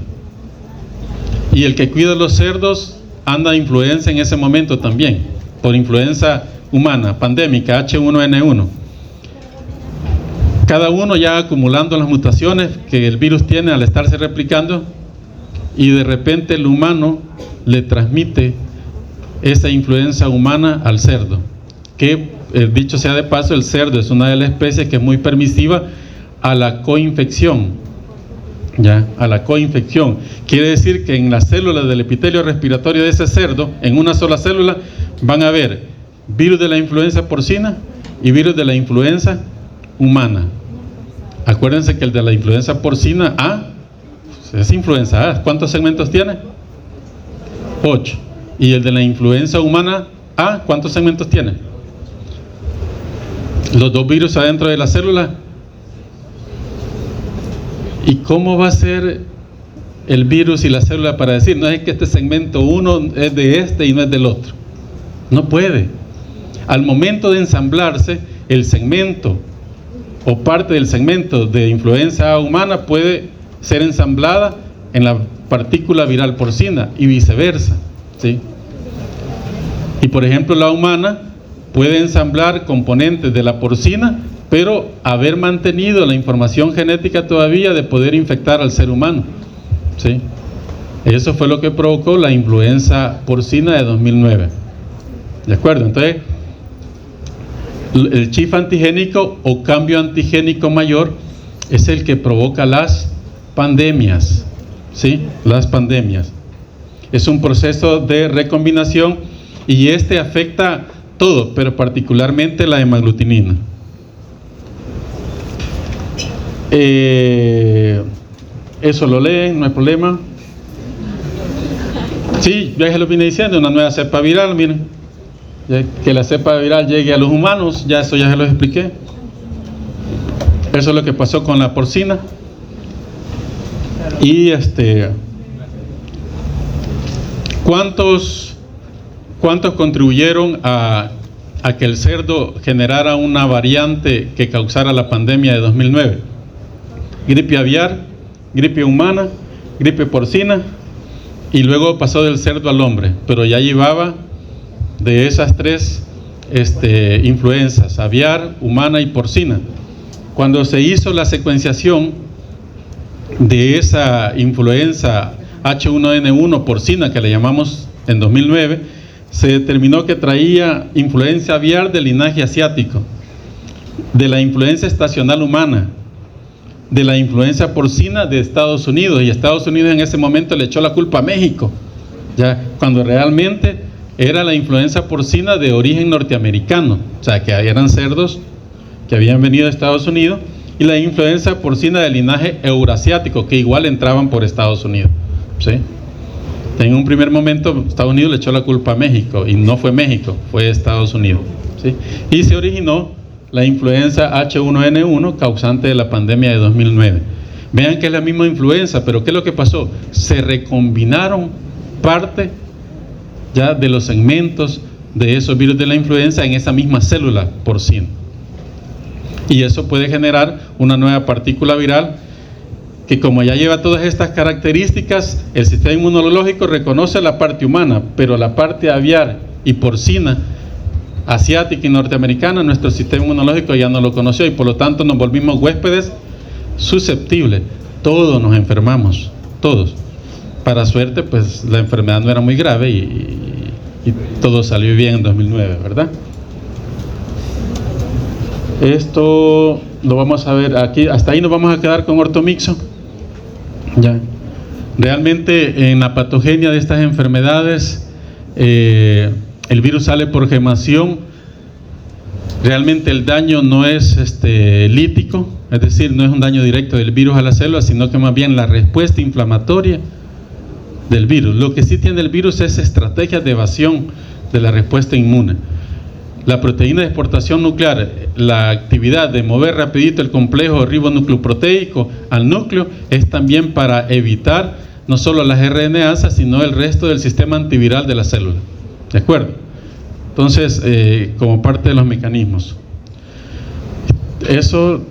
y el que cuida los cerdos anda influenza en ese momento también, por influenza humana, pandémica, H1N1. Cada uno ya acumulando las mutaciones que el virus tiene al estarse replicando, y de repente el humano le transmite esa influenza humana al cerdo, que dicho sea de paso, el cerdo es una de las especies que es muy permisiva a la coinfección. Ya, a la coinfección quiere decir que en las células del epitelio respiratorio de ese cerdo, en una sola célula, van a haber virus de la influenza porcina y virus de la influenza humana. Acuérdense que el de la influenza porcina A es influenza A. ¿Cuántos segmentos tiene? 8. Y el de la influenza humana A, ¿cuántos segmentos tiene? Los dos virus adentro de la célula. ¿Y cómo va a ser el virus y la célula para decir, no es que este segmento 1 es de este y no es del otro? No puede. Al momento de ensamblarse, el segmento o parte del segmento de influenza humana puede ser ensamblada en la partícula viral porcina y viceversa, ¿sí? Y por ejemplo la humana puede ensamblar componentes de la porcina, pero haber mantenido la información genética todavía de poder infectar al ser humano, ¿sí? Eso fue lo que provocó la influenza porcina de 2009. ¿De acuerdo? Entonces, el shift antigénico o cambio antigénico mayor es el que provoca las pandemias, ¿sí? Las pandemias. Es un proceso de recombinación y este afecta todo, pero particularmente la hemaglutinina. Eso lo leen, no hay problema. Sí, ya se lo vine diciendo, una nueva cepa viral, miren. Que la cepa viral llegue a los humanos, ya eso ya se lo expliqué. Eso es lo que pasó con la porcina. Y ¿cuántos contribuyeron a que el cerdo generara una variante que causara la pandemia de 2009? Gripe aviar, gripe humana, gripe porcina, y luego pasó del cerdo al hombre, pero ya llevaba de esas tres influencias, aviar, humana y porcina. Cuando se hizo la secuenciación de esa influenza H1N1 porcina, que le llamamos en 2009, se determinó que traía influenza aviar del linaje asiático, de la influenza estacional humana, de la influenza porcina de Estados Unidos, y Estados Unidos en ese momento le echó la culpa a México, ya, cuando realmente era la influenza porcina de origen norteamericano, o sea, que eran cerdos que habían venido de Estados Unidos, y la influenza porcina del linaje eurasiático, que igual entraban por Estados Unidos, ¿sí? En un primer momento Estados Unidos le echó la culpa a México, y no fue México, fue Estados Unidos, ¿sí? Y se originó la influenza H1N1 causante de la pandemia de 2009. Vean que es la misma influenza, pero ¿qué es lo que pasó? Se recombinaron parte ya de los segmentos de esos virus de la influenza en esa misma célula porcina. Y eso puede generar una nueva partícula viral que, como ya lleva todas estas características, el sistema inmunológico reconoce la parte humana, pero la parte aviar y porcina, asiática y norteamericana, nuestro sistema inmunológico ya no lo conoció, y por lo tanto nos volvimos huéspedes susceptibles. Todos nos enfermamos, todos. Para suerte, pues la enfermedad no era muy grave y todo salió bien en 2009, ¿verdad? Esto lo vamos a ver aquí, hasta ahí nos vamos a quedar con ortomixo. Ya. Realmente en la patogenia de estas enfermedades, el virus sale por gemación. Realmente el daño no es lítico, es decir, no es un daño directo del virus a la célula, sino que más bien la respuesta inflamatoria del virus. Lo que sí tiene el virus es estrategias de evasión de la respuesta inmune. La proteína de exportación nuclear, la actividad de mover rapidito el complejo ribonucleoproteico al núcleo, es también para evitar no solo las RNAs, sino el resto del sistema antiviral de la célula. ¿De acuerdo? Entonces, como parte de los mecanismos. Eso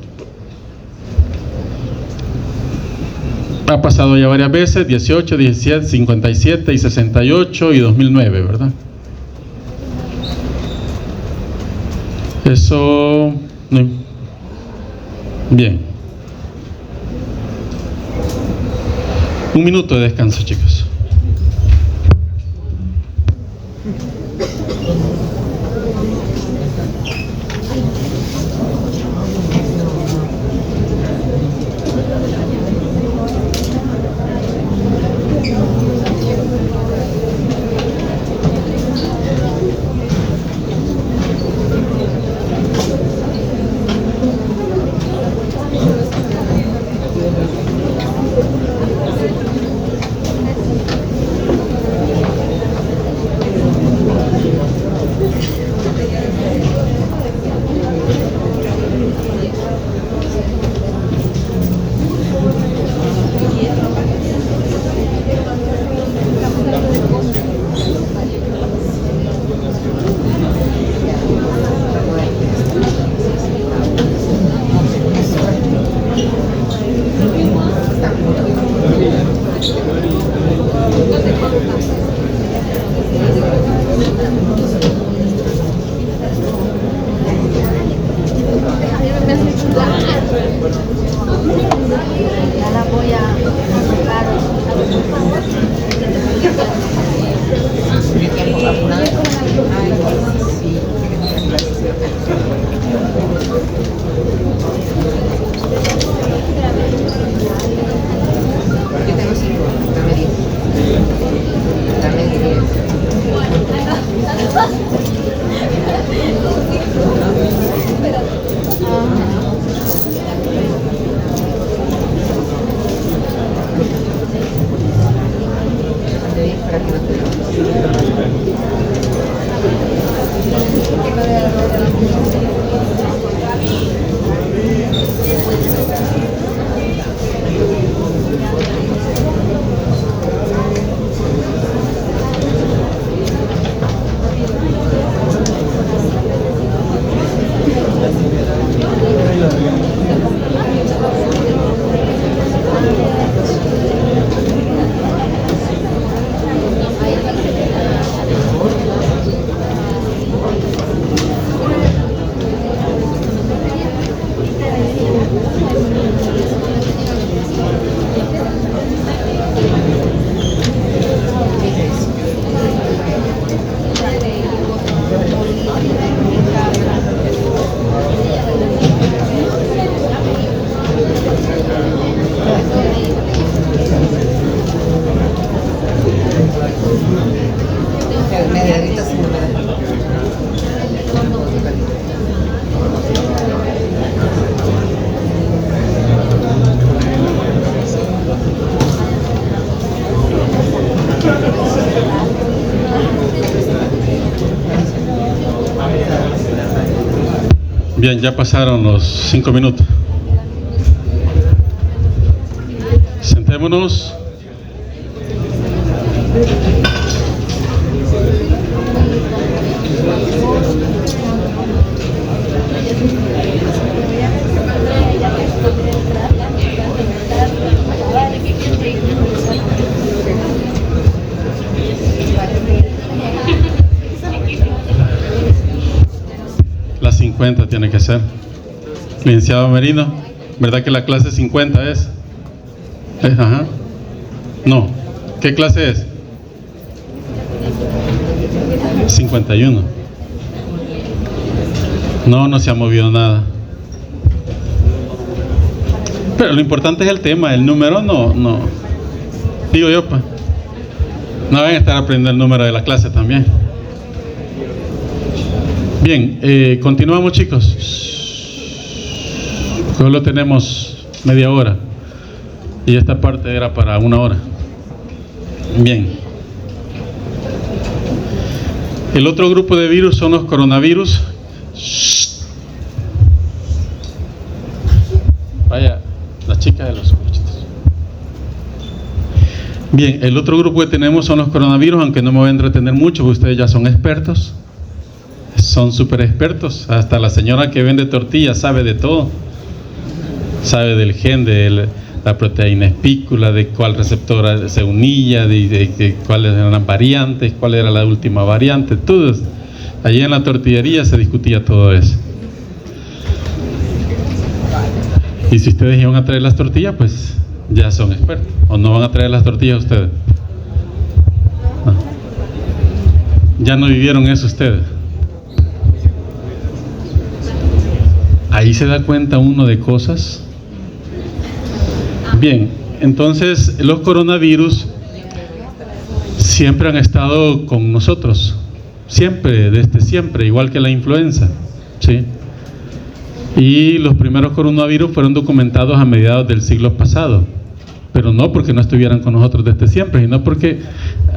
ha pasado ya varias veces, 18, 17, 57 y 68 y 2009, ¿verdad? Eso, bien. Un minuto de descanso, chicos. Bien, ya pasaron los 5 minutos. Sentémonos. Las 50 tiene que ser. Licenciado Merino, ¿verdad que la clase 50 es? Ajá. No. ¿Qué clase es? 51. No se ha movido nada. Pero lo importante es el tema, el número no. Digo yo, pues. No van a estar aprendiendo el número de la clase también. Bien, continuamos, chicos. Solo tenemos media hora. Y esta parte era para 1 hora. Bien. El otro grupo de virus son los coronavirus. Vaya, las chicas de los cuchitos. Bien, el otro grupo que tenemos son los coronavirus, aunque no me voy a entretener mucho, porque ustedes ya son expertos. Son súper expertos. Hasta la señora que vende tortillas sabe de todo. Sabe del gen, de la proteína espícula, de cuál receptora se unía, de cuáles eran las variantes, cuál era la última variante. Todo. Allí en la tortillería se discutía todo eso. Y si ustedes iban a traer las tortillas, pues ya son expertos. ¿O no van a traer las tortillas ustedes? No. Ya no vivieron eso ustedes. Ahí se da cuenta uno de cosas. Bien, entonces los coronavirus siempre han estado con nosotros, siempre, desde siempre, igual que la influenza, ¿sí? Y los primeros coronavirus fueron documentados a mediados del siglo pasado, pero no porque no estuvieran con nosotros desde siempre, sino porque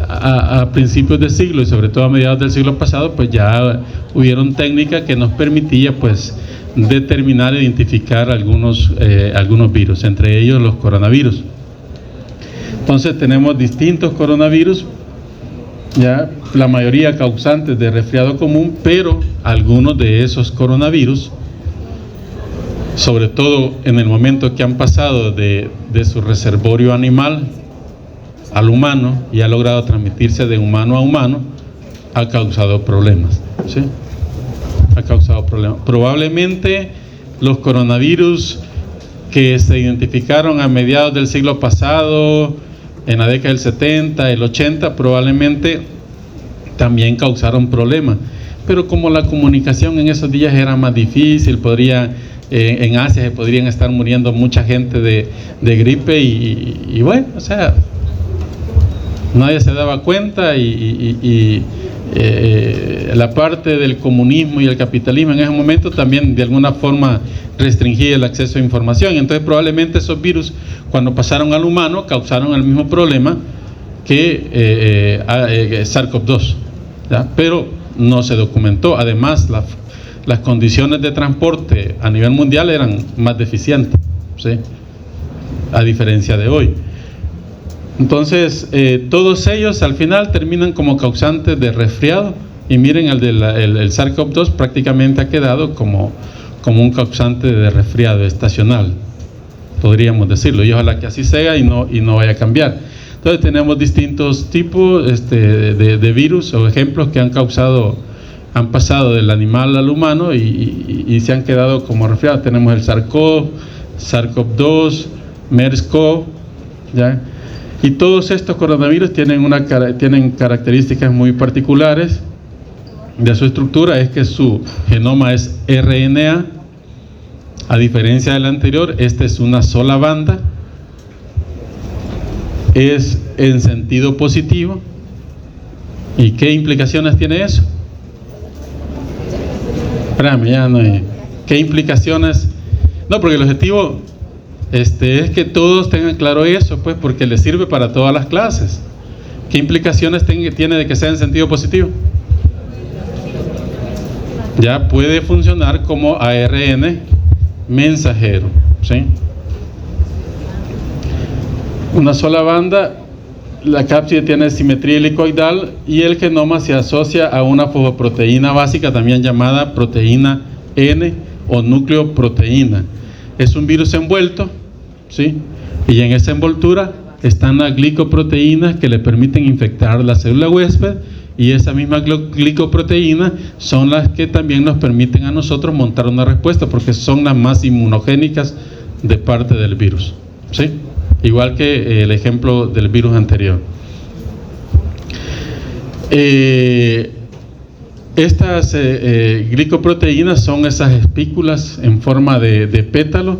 a principios del siglo y sobre todo a mediados del siglo pasado, pues ya hubieron técnicas que nos permitía, pues, determinar e identificar algunos virus, entre ellos los coronavirus. Entonces tenemos distintos coronavirus, ya la mayoría causantes de resfriado común, pero algunos de esos coronavirus, sobre todo en el momento que han pasado de su reservorio animal al humano y ha logrado transmitirse de humano a humano, ha causado problemas, ¿sí? Ha causado problemas. Probablemente los coronavirus que se identificaron a mediados del siglo pasado, en la década del 70, el 80, probablemente también causaron problemas. Pero como la comunicación en esos días era más difícil, en Asia se podrían estar muriendo mucha gente de gripe y bueno, o sea, nadie se daba cuenta y la parte del comunismo y el capitalismo en ese momento también de alguna forma restringía el acceso a información. Entonces probablemente esos virus, cuando pasaron al humano, causaron el mismo problema que SARS-CoV-2, ¿ya? Pero no se documentó. Además, las condiciones de transporte a nivel mundial eran más deficientes, ¿sí? A diferencia de hoy. Entonces, todos ellos al final terminan como causantes de resfriado. Y miren, el SARS-CoV-2 prácticamente ha quedado como un causante de resfriado estacional, podríamos decirlo. Y ojalá que así sea y no vaya a cambiar. Entonces, tenemos distintos tipos de virus o ejemplos que han pasado del animal al humano y se han quedado como resfriados. Tenemos el SARS-CoV, SARS-CoV-2, MERS-CoV, ¿ya? Y todos estos coronavirus tienen características muy particulares de su estructura. Es que su genoma es RNA, a diferencia del anterior. Esta es una sola banda, es en sentido positivo. ¿Y qué implicaciones tiene eso? Espérame, ya no hay. ¿Qué implicaciones? No, porque el objetivo es que todos tengan claro eso, pues, porque les sirve para todas las clases. ¿Qué implicaciones tiene de que sea en sentido positivo? ya puede funcionar como ARN mensajero, ¿sí? Una sola banda, la cápside tiene simetría helicoidal y el genoma se asocia a una fosfoproteína básica también llamada proteína N o nucleoproteína. Es un virus envuelto, ¿sí? Y en esa envoltura están las glicoproteínas que le permiten infectar la célula huésped, y esas mismas glicoproteínas son las que también nos permiten a nosotros montar una respuesta, porque son las más inmunogénicas de parte del virus, ¿sí? Igual que el ejemplo del virus anterior. Estas glicoproteínas son esas espículas en forma de pétalo,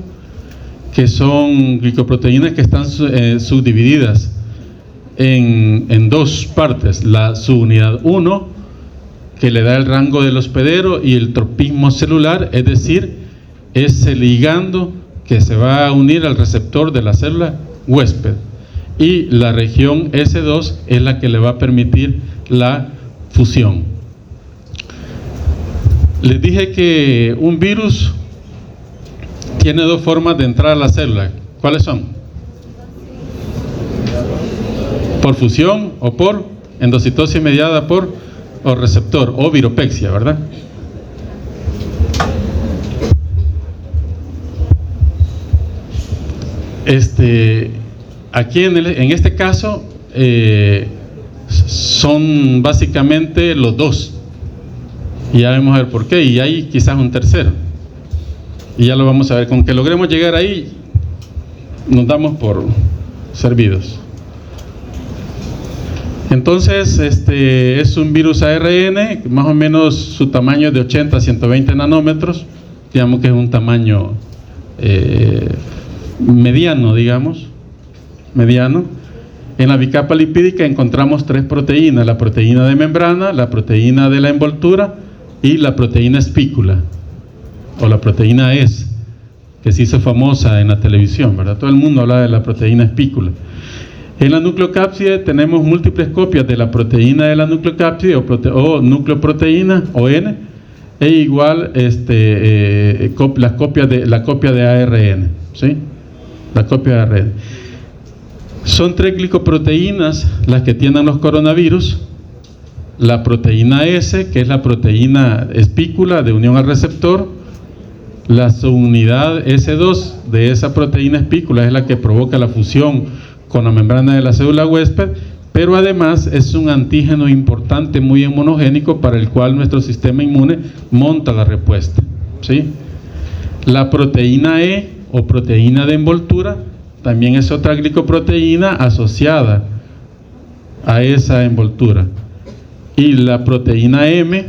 que son glicoproteínas que están subdivididas en dos partes: la subunidad 1, que le da el rango del hospedero y el tropismo celular, es decir, ese ligando que se va a unir al receptor de la célula huésped, y la región S2 es la que le va a permitir la fusión. Les dije que un virus tiene dos formas de entrar a la célula. ¿Cuáles son? Por fusión o por endocitosis mediada por o receptor o viropexia, ¿verdad? Aquí en este caso son básicamente los dos, y ya vamos a ver por qué, y hay quizás un tercero, y ya lo vamos a ver. Con que logremos llegar ahí nos damos por servidos. Entonces es un virus ARN, más o menos su tamaño es de 80 a 120 nanómetros, digamos que es un tamaño mediano, mediano. En la bicapa lipídica encontramos tres proteínas: la proteína de membrana, la proteína de la envoltura y la proteína espícula, o la proteína S, que se hizo famosa en la televisión, ¿verdad? Todo el mundo habla de la proteína espícula. En la nucleocápside tenemos múltiples copias de la proteína de la nucleocápside o nucleoproteína o N, e igual la copia de ARN, ¿sí? La copia de ARN. Son tres glicoproteínas las que tienen los coronavirus: la proteína S, que es la proteína espícula de unión al receptor; la subunidad S2 de esa proteína espícula es la que provoca la fusión con la membrana de la célula huésped, pero además es un antígeno importante, muy inmunogénico, para el cual nuestro sistema inmune monta la respuesta, ¿sí? La proteína E o proteína de envoltura también es otra glicoproteína asociada a esa envoltura, y la proteína M,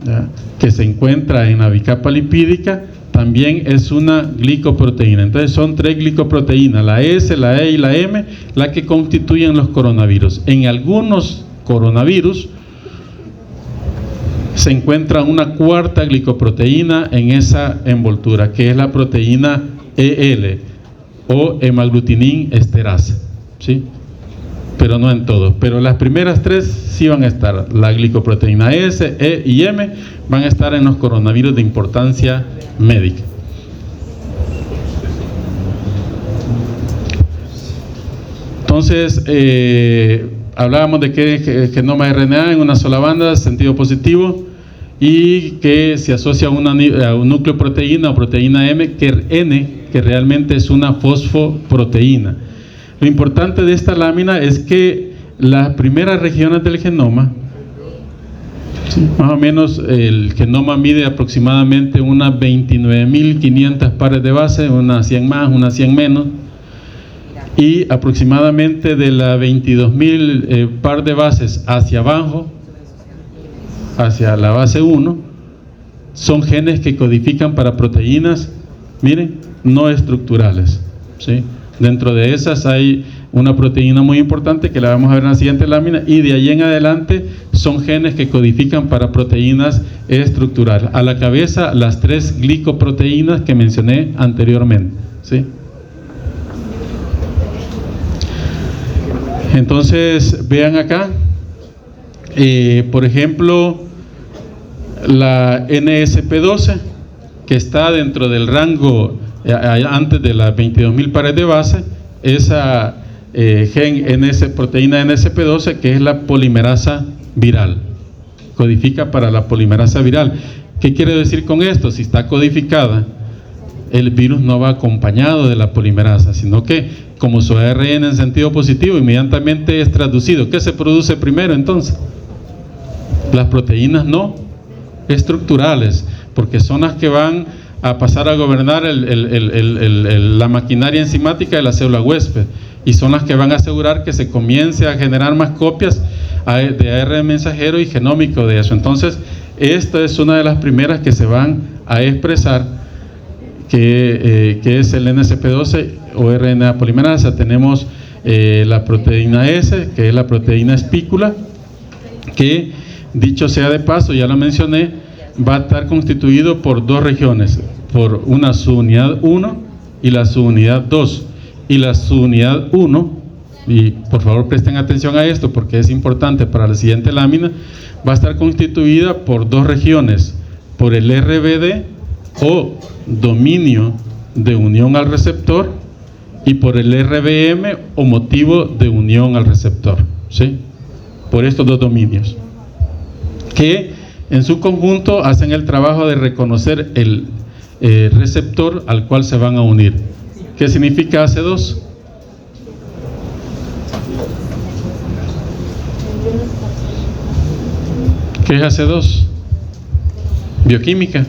¿ya?, que se encuentra en la bicapa lipídica, también es una glicoproteína. Entonces son tres glicoproteínas, la S, la E y la M, las que constituyen los coronavirus. En algunos coronavirus se encuentra una cuarta glicoproteína en esa envoltura, que es la proteína EL o hemaglutinin esterasa, ¿sí? Pero no en todos. Pero las primeras tres sí van a estar. La glicoproteína S, E y M van a estar en los coronavirus de importancia médica. Entonces, hablábamos de que genoma RNA en una sola banda, sentido positivo, y que se asocia a un nucleoproteína o proteína M, que realmente es una fosfoproteína. Lo importante de esta lámina es que las primeras regiones del genoma, ¿sí?, más o menos el genoma mide aproximadamente unas 29.500 pares de base, unas 100 más, unas 100 menos, y aproximadamente de las 22.000 par de bases hacia abajo, hacia la base 1, son genes que codifican para proteínas, miren, no estructurales, ¿sí? Dentro de esas hay una proteína muy importante que la vamos a ver en la siguiente lámina, y de ahí en adelante son genes que codifican para proteínas estructurales. A la cabeza, las tres glicoproteínas que mencioné anteriormente, ¿sí? Entonces, vean acá, por ejemplo, la NSP12, que está dentro del rango antes de las 22.000 pares de base, esa proteína NSP12, que es la polimerasa viral, codifica para la polimerasa viral. ¿Qué quiere decir con esto? Si está codificada, el virus no va acompañado de la polimerasa, sino que como su ARN en sentido positivo inmediatamente es traducido. ¿Qué se produce primero entonces? Las proteínas no estructurales, porque son las que van a pasar a gobernar la maquinaria enzimática de la célula huésped, y son las que van a asegurar que se comience a generar más copias de ARN mensajero y genómico de eso. Entonces, esta es una de las primeras que se van a expresar, que es el NSP12 o RNA polimerasa. Tenemos la proteína S, que es la proteína espícula, que, dicho sea de paso, ya lo mencioné, va a estar constituido por dos regiones, por una subunidad 1 y la subunidad 2. Y la subunidad 1, y por favor presten atención a esto porque es importante para la siguiente lámina, va a estar constituida por dos regiones, por el RBD o dominio de unión al receptor, y por el RBM o motivo de unión al receptor, ¿sí? Por estos dos dominios, que en su conjunto hacen el trabajo de reconocer el receptor al cual se van a unir. ¿Qué significa AC2? ¿Qué es AC2? Bioquímica.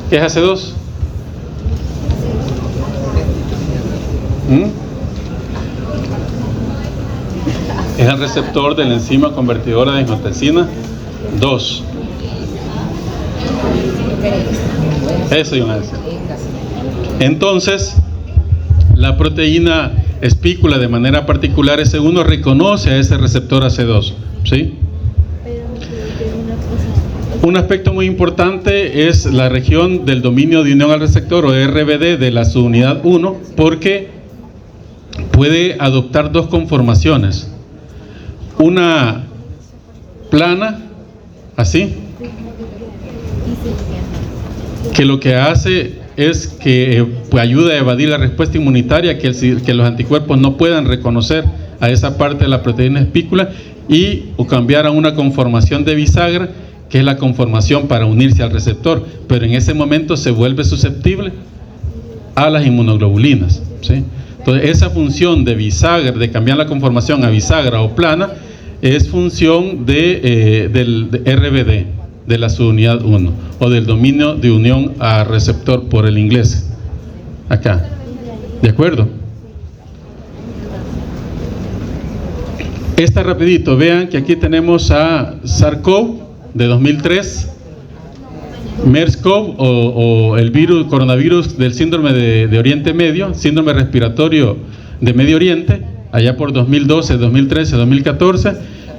¿Qué es AC2? Es el receptor de la enzima convertidora de angiotensina 2. Eso iba a decir. Entonces, la proteína espícula, de manera particular S1, reconoce a ese receptor AC2, ¿sí? Un aspecto muy importante es la región del dominio de unión al receptor, o RBD, de la subunidad 1, porque puede adoptar dos conformaciones. Una plana, así, que lo que hace es que ayuda a evadir la respuesta inmunitaria, que los anticuerpos no puedan reconocer a esa parte de la proteína espícula, o cambiar a una conformación de bisagra, que es la conformación para unirse al receptor, pero en ese momento se vuelve susceptible a las inmunoglobulinas, ¿sí? Entonces, esa función de bisagra, de cambiar la conformación a bisagra o plana, es función del RBD, de la subunidad 1, o del dominio de unión a receptor por el inglés, acá, ¿de acuerdo? Esta rapidito, vean que aquí tenemos a SARS-CoV de 2003, MERS-CoV o el coronavirus del síndrome de Oriente Medio, síndrome respiratorio de Medio Oriente, allá por 2012, 2013, 2014,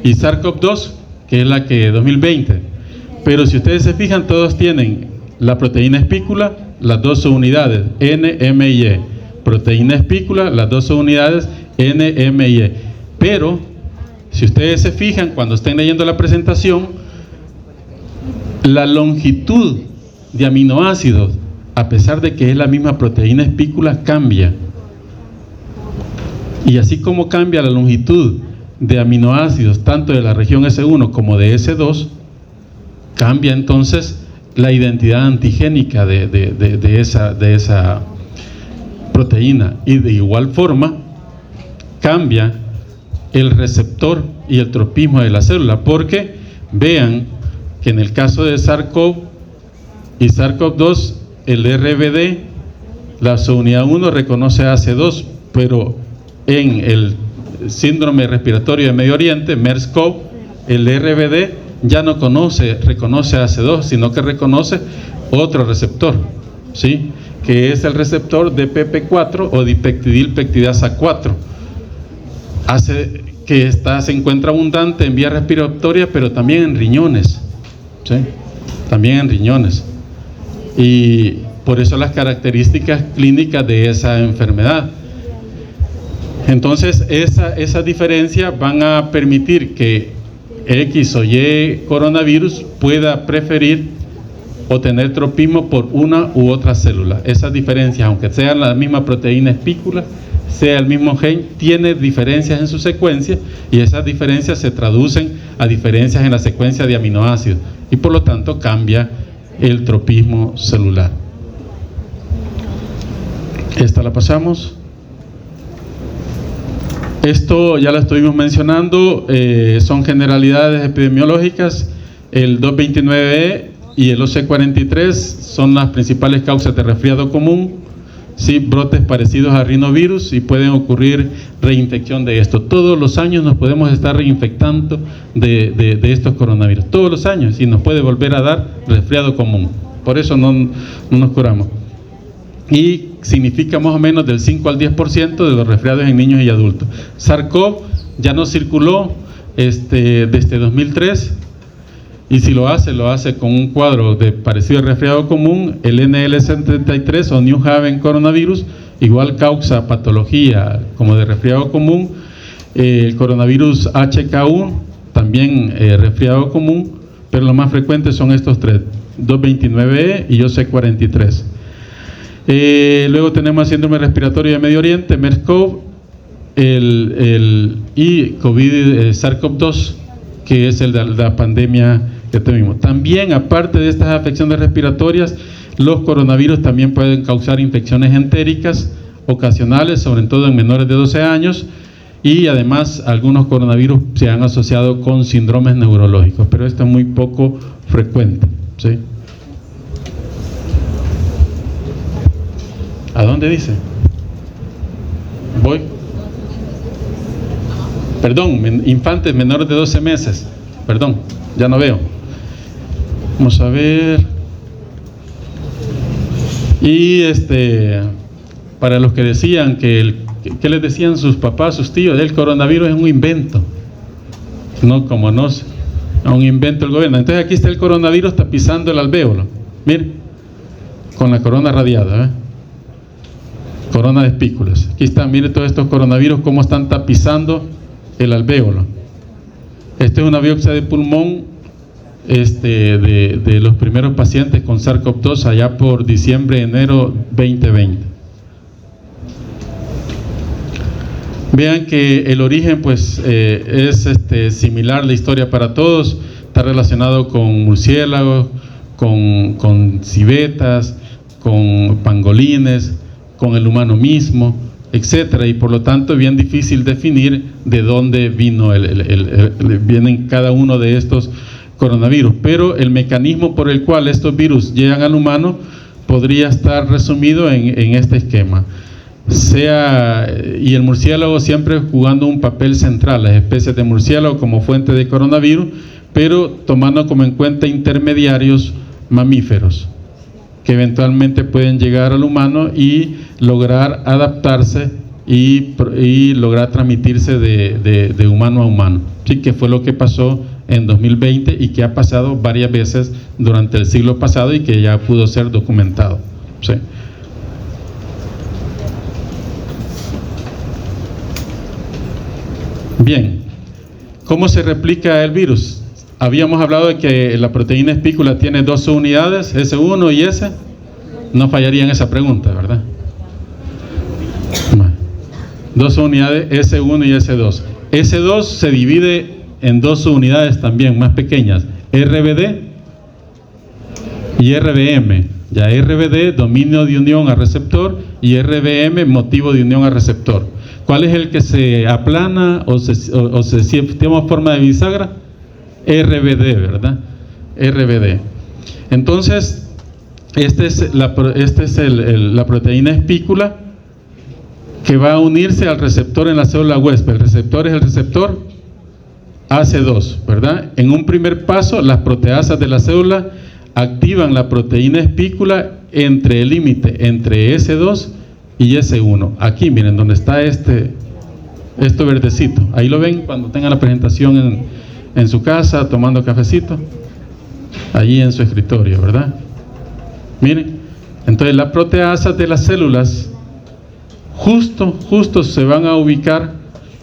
y SARS-CoV-2, que es la que 2020. Pero si ustedes se fijan, todos tienen la proteína espícula, las dos subunidades N, M y E. Proteína espícula, las dos subunidades N, M y E. Pero si ustedes se fijan, cuando estén leyendo la presentación, la longitud de aminoácidos, a pesar de que es la misma proteína espícula, cambia. Y así como cambia la longitud de aminoácidos tanto de la región S1 como de S2, cambia entonces la identidad antigénica de esa proteína, y de igual forma cambia el receptor y el tropismo de la célula, porque vean que en el caso de SARS-CoV y SARS-CoV-2, el RBD, la subunidad 1 reconoce a AC2, pero en el síndrome respiratorio de Medio Oriente, MERS-CoV, el RBD ya no reconoce a AC2, sino que reconoce otro receptor, ¿sí? Que es el receptor de PP4 o dipeptidilpeptidasa 4. Se encuentra abundante en vía respiratoria, pero también en riñones, ¿sí? También en riñones. Y por eso las características clínicas de esa enfermedad. Entonces, esas diferencias van a permitir que X o Y coronavirus pueda preferir o tener tropismo por una u otra célula. Esas diferencias, aunque sean la misma proteína espícula, sea el mismo gen, tiene diferencias en su secuencia, y esas diferencias se traducen a diferencias en la secuencia de aminoácidos, y por lo tanto cambia el tropismo celular. Esta la pasamos. Esto ya lo estuvimos mencionando, son generalidades epidemiológicas. El 229E y el OC43 son las principales causas de resfriado común, ¿sí? Brotes parecidos a rinovirus, y pueden ocurrir reinfección de esto. Todos los años nos podemos estar reinfectando de estos coronavirus, todos los años, y nos puede volver a dar resfriado común. Por eso no nos curamos. Y significa más o menos del 5 al 10% de los resfriados en niños y adultos. SARS-CoV ya no circuló desde 2003, y si lo hace con un cuadro de parecido al resfriado común. El NL73 o New Haven coronavirus igual causa patología como de resfriado común. El coronavirus HK1 también resfriado común, pero los más frecuentes son estos tres, 229E y OC43. Luego tenemos síndrome respiratorio de Medio Oriente, MERS-CoV, y COVID, SARS-CoV-2, que es el de la pandemia que tuvimos. También, aparte de estas afecciones respiratorias, los coronavirus también pueden causar infecciones entéricas ocasionales, sobre todo en menores de 12 años, y además algunos coronavirus se han asociado con síndromes neurológicos, pero esto es muy poco frecuente, ¿sí? ¿A dónde dice? Voy. Perdón, infantes menores de 12 meses. Perdón, ya no veo. Vamos a ver. Y para los que decían que les decían sus papás, sus tíos, el coronavirus es un invento. No, como no, es un invento del gobierno. Entonces aquí está el coronavirus tapizando el alvéolo. Miren, con la corona radiada, corona de espículas. Aquí están, miren todos estos coronavirus cómo están tapizando el alvéolo. Esta es una biopsia de pulmón de los primeros pacientes con SARS-CoV-2 allá por diciembre, enero 2020. Vean que el origen pues es similar, la historia para todos, está relacionado con murciélagos, con civetas, con pangolines, con el humano mismo, etcétera, y por lo tanto es bien difícil definir de dónde vienen cada uno de estos coronavirus, pero el mecanismo por el cual estos virus llegan al humano podría estar resumido en este esquema. Y el murciélago siempre jugando un papel central, las especies de murciélago como fuente de coronavirus, pero tomando como en cuenta intermediarios mamíferos que eventualmente pueden llegar al humano y lograr adaptarse y lograr transmitirse de humano a humano, ¿sí? Que fue lo que pasó en 2020 y que ha pasado varias veces durante el siglo pasado y que ya pudo ser documentado, ¿sí? Bien, ¿cómo se replica el virus? Habíamos hablado de que la proteína espícula tiene dos unidades, S1 y S. No fallaría en esa pregunta, ¿verdad? Dos unidades, S1 y S2. S2 se divide en dos unidades también más pequeñas, RBD y RBM. Ya RBD, dominio de unión a receptor, y RBM, motivo de unión a receptor. ¿Cuál es el que se aplana o si tenemos forma de bisagra? RBD, ¿verdad? RBD. Entonces, esta es la proteína espícula que va a unirse al receptor en la célula huésped. El receptor es el receptor AC2, ¿verdad? En un primer paso, las proteasas de la célula activan la proteína espícula entre el límite entre S2 y S1. Aquí, miren, donde está esto verdecito. Ahí lo ven cuando tengan la presentación en su casa, tomando cafecito, allí en su escritorio, ¿verdad? Miren, entonces las proteasas de las células justo se van a ubicar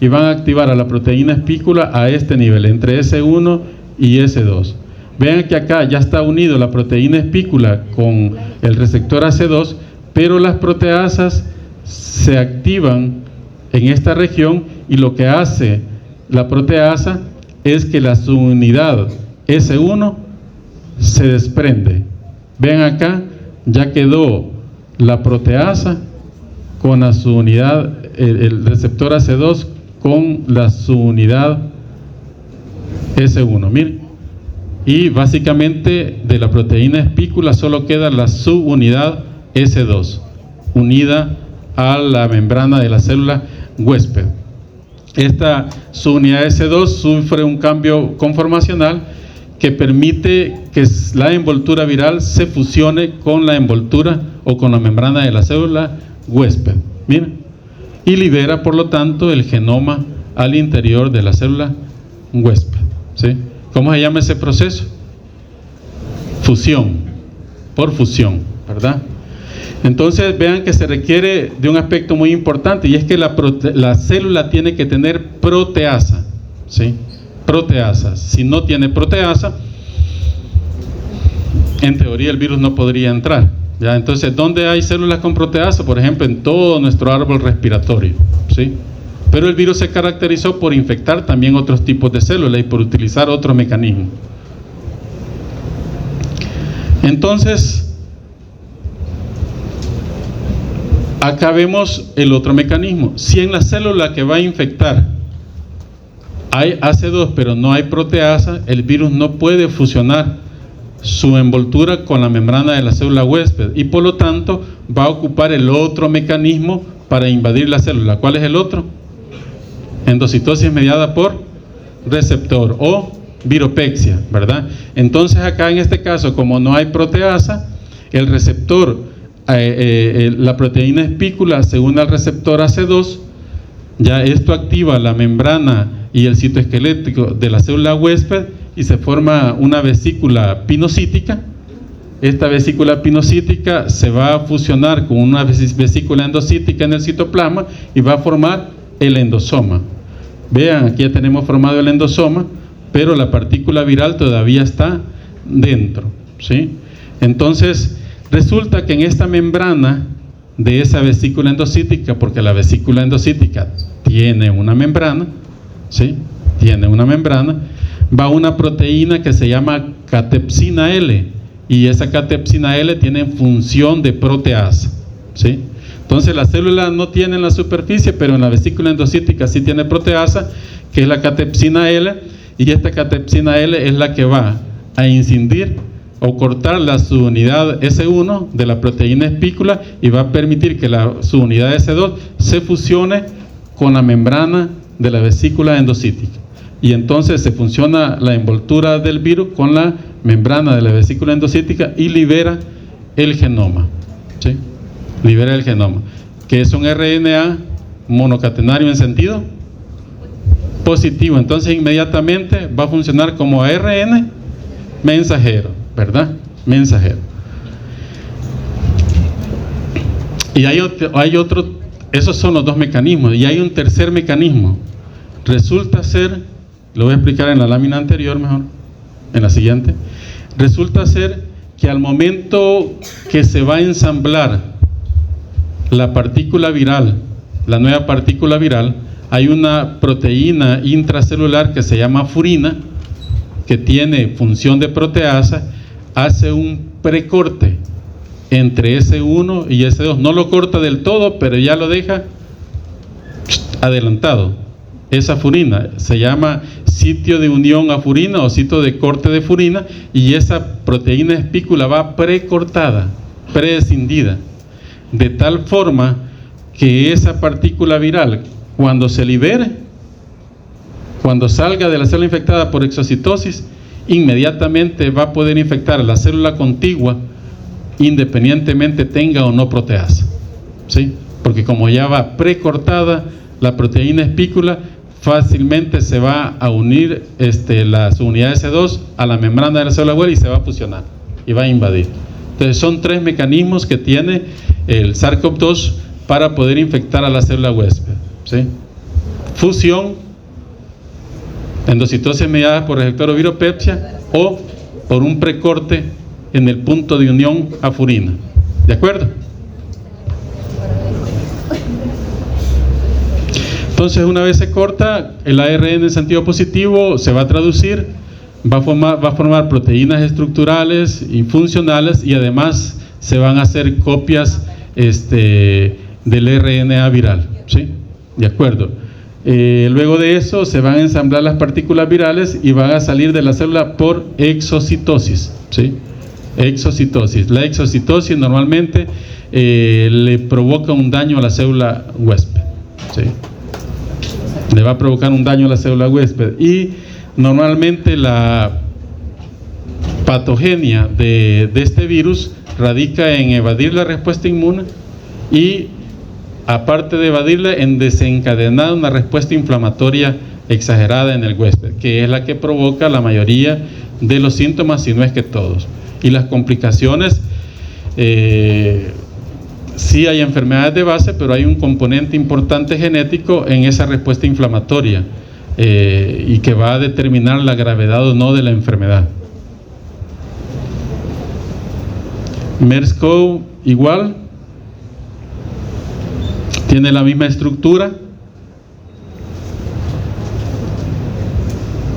y van a activar a la proteína espícula a este nivel, entre S1 y S2. Vean que acá ya está unido la proteína espícula con el receptor AC2, pero las proteasas se activan en esta región y lo que hace la proteasa es que la subunidad S1 se desprende. Vean acá, ya quedó la proteasa con la subunidad, el receptor AC2 con la subunidad S1, miren. Y básicamente de la proteína espícula solo queda la subunidad S2, unida a la membrana de la célula huésped. Esta subunidad S2 sufre un cambio conformacional que permite que la envoltura viral se fusione con la envoltura o con la membrana de la célula huésped. Miren, y libera por lo tanto el genoma al interior de la célula huésped, ¿sí? ¿Cómo se llama ese proceso? Fusión, por fusión, ¿verdad? Entonces vean que se requiere de un aspecto muy importante, y es que la célula tiene que tener proteasa, ¿sí? Proteasa. Si no tiene proteasa, en teoría el virus no podría entrar, ¿ya? Entonces, ¿dónde hay células con proteasa? Por ejemplo, en todo nuestro árbol respiratorio, ¿sí? Pero el virus se caracterizó por infectar también otros tipos de células y por utilizar otros mecanismos. Entonces, acá vemos el otro mecanismo. Si en la célula que va a infectar hay AC2 pero no hay proteasa, el virus no puede fusionar su envoltura con la membrana de la célula huésped y por lo tanto va a ocupar el otro mecanismo para invadir la célula. ¿Cuál es el otro? Endocitosis mediada por receptor o viropexia, ¿verdad? Entonces acá en este caso, como no hay proteasa, el receptor, la proteína espícula se une al receptor AC2, ya esto activa la membrana y el citoesquelético de la célula huésped y se forma una vesícula pinocítica. Esta vesícula pinocítica se va a fusionar con una vesícula endocítica en el citoplasma y va a formar el endosoma. Vean, aquí ya tenemos formado el endosoma, pero la partícula viral todavía está dentro, ¿sí? Entonces, resulta que en esta membrana de esa vesícula endocítica, porque la vesícula endocítica tiene una membrana, ¿sí? Tiene una membrana, va una proteína que se llama catepsina L, y esa catepsina L tiene función de proteasa, ¿sí? Entonces la célula no tiene en la superficie, pero en la vesícula endocítica sí tiene proteasa, que es la catepsina L, y esta catepsina L es la que va a incidir o cortar la subunidad S1 de la proteína espícula y va a permitir que la subunidad S2 se fusione con la membrana de la vesícula endocítica. Y entonces se fusiona la envoltura del virus con la membrana de la vesícula endocítica y libera el genoma, ¿sí? Libera el genoma, que es un RNA monocatenario en sentido positivo. Entonces inmediatamente va a funcionar como ARN mensajero, ¿verdad? Mensajero. Y hay otro, esos son los dos mecanismos, y hay un tercer mecanismo. Resulta ser, lo voy a explicar en la lámina anterior mejor, en la siguiente. Resulta ser que al momento que se va a ensamblar la partícula viral, la nueva partícula viral, hay una proteína intracelular que se llama furina, que tiene función de proteasa, hace un precorte entre S1 y S2, no lo corta del todo, pero ya lo deja adelantado. Esa furina se llama sitio de unión a furina o sitio de corte de furina, y esa proteína espícula va precortada, prescindida, de tal forma que esa partícula viral, cuando se libere, cuando salga de la célula infectada por exocitosis, inmediatamente va a poder infectar la célula contigua, independientemente tenga o no proteasa, ¿sí? Porque como ya va precortada la proteína espícula, fácilmente se va a unir la subunidad S2 a la membrana de la célula huésped y se va a fusionar y va a invadir. Entonces son tres mecanismos que tiene el SARS-CoV-2 para poder infectar a la célula huésped, ¿sí? fusión, endocitosis mediada por receptor oviropepsia o por un precorte en el punto de unión a furina. ¿De acuerdo? Entonces, una vez se corta, el ARN en sentido positivo se va a traducir, va a formar proteínas estructurales y funcionales, y además se van a hacer copias del RNA viral, ¿sí? De acuerdo. Luego de eso se van a ensamblar las partículas virales y van a salir de la célula por exocitosis, ¿sí? Exocitosis. La exocitosis normalmente le provoca un daño a la célula huésped, ¿sí? Le va a provocar un daño a la célula huésped, y normalmente la patogenia de este virus radica en evadir la respuesta inmune y, aparte de evadirla, en desencadenar una respuesta inflamatoria exagerada en el huésped, que es la que provoca la mayoría de los síntomas, si no es que todos. Y las complicaciones, sí hay enfermedades de base, pero hay un componente importante genético en esa respuesta inflamatoria, y que va a determinar la gravedad o no de la enfermedad. MERS-CoV igual, tiene la misma estructura.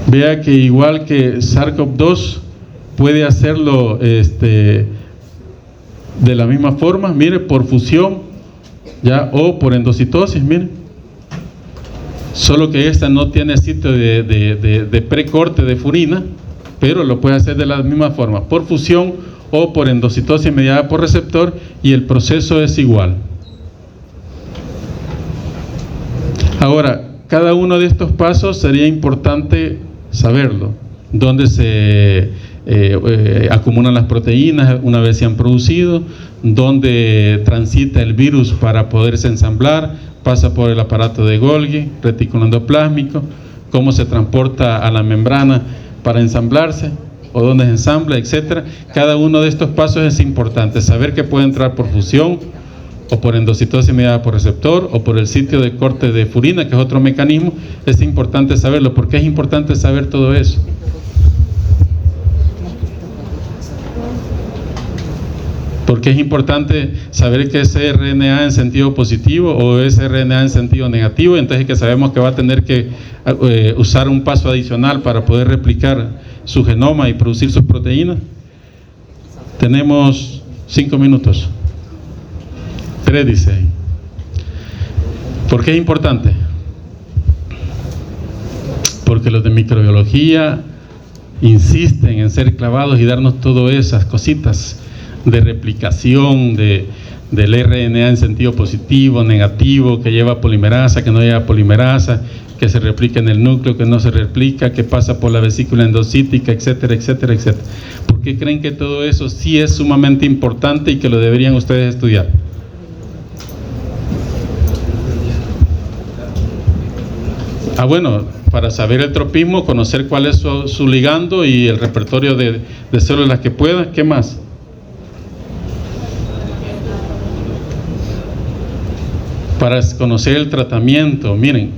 Vea que igual que SARS-CoV-2 puede hacerlo de la misma forma, mire, por fusión, ya, o por endocitosis, mire. Solo que esta no tiene sitio de precorte de furina, pero lo puede hacer de la misma forma, por fusión o por endocitosis mediada por receptor, y el proceso es igual. Ahora, cada uno de estos pasos sería importante saberlo, dónde se acumulan las proteínas una vez se han producido, dónde transita el virus para poderse ensamblar, pasa por el aparato de Golgi, retículo endoplásmico, cómo se transporta a la membrana para ensamblarse, o dónde se ensambla, etcétera. Cada uno de estos pasos es importante, saber que puede entrar por fusión, o por endocitosis mediada por receptor, o por el sitio de corte de furina, que es otro mecanismo. Es importante saberlo. ¿Por qué es importante saber todo eso? Porque es importante saber que es RNA en sentido positivo o es RNA en sentido negativo. Entonces, que sabemos que va a tener que usar un paso adicional para poder replicar su genoma y producir sus proteínas. Tenemos 5 minutos. 3 dice. ¿Por qué es importante? Porque los de microbiología insisten en ser clavados y darnos todas esas cositas de replicación del RNA en sentido positivo, negativo, que lleva polimerasa, que no lleva polimerasa, que se replica en el núcleo, que no se replica, que pasa por la vesícula endocítica, etcétera, etcétera, etcétera. ¿Por qué creen que todo eso sí es sumamente importante y que lo deberían ustedes estudiar? Bueno, para saber el tropismo, conocer cuál es su ligando y el repertorio de células que pueda. ¿Qué más? Para conocer el tratamiento. Miren,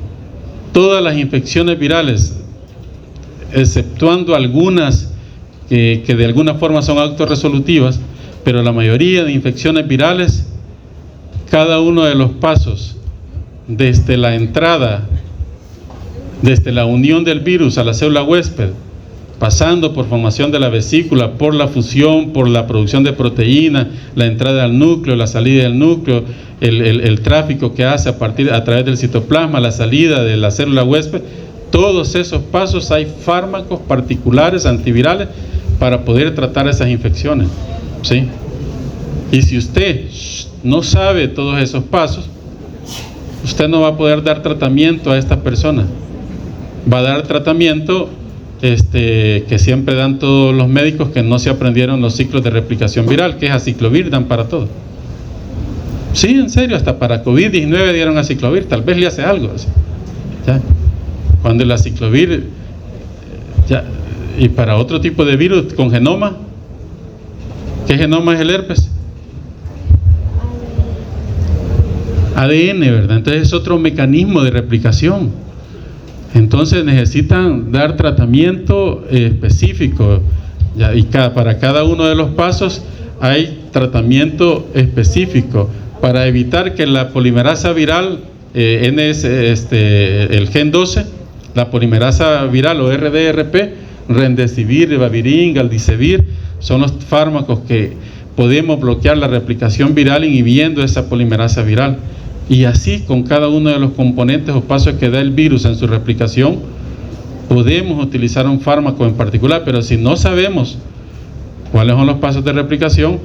todas las infecciones virales, exceptuando algunas que de alguna forma son autorresolutivas, pero la mayoría de infecciones virales, cada uno de los pasos desde la entrada, desde la unión del virus a la célula huésped, pasando por formación de la vesícula, por la fusión, por la producción de proteína, la entrada al núcleo, la salida del núcleo, el tráfico que hace a través del citoplasma, la salida de la célula huésped, todos esos pasos hay fármacos particulares antivirales para poder tratar esas infecciones, ¿sí? Y si usted no sabe todos esos pasos, usted no va a poder dar tratamiento a esta persona. Va a dar tratamiento que siempre dan todos los médicos que no se aprendieron los ciclos de replicación viral, que es aciclovir, dan para todo. Sí, en serio, hasta para COVID-19 dieron aciclovir, tal vez le hace algo, ¿ya? Cuando el aciclovir, y para otro tipo de virus con genoma, ¿qué genoma es el herpes? ADN, ¿verdad? Entonces es otro mecanismo de replicación. Entonces necesitan dar tratamiento específico, y para cada uno de los pasos hay tratamiento específico para evitar que la polimerasa viral el gen 12, la polimerasa viral o RDRP, Remdesivir, Ribavirin, Galdisemir, son los fármacos que podemos bloquear la replicación viral inhibiendo esa polimerasa viral. Y así con cada uno de los componentes o pasos que da el virus en su replicación, podemos utilizar un fármaco en particular, pero si no sabemos cuáles son los pasos de replicación,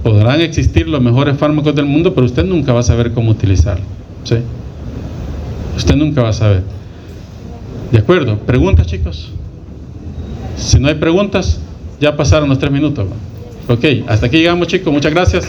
podrán existir los mejores fármacos del mundo, pero usted nunca va a saber cómo utilizarlo, ¿sí? Usted nunca va a saber. ¿De acuerdo? ¿Preguntas, chicos? Si no hay preguntas, ya pasaron los 3 minutos. Ok, hasta aquí llegamos, chicos. Muchas gracias.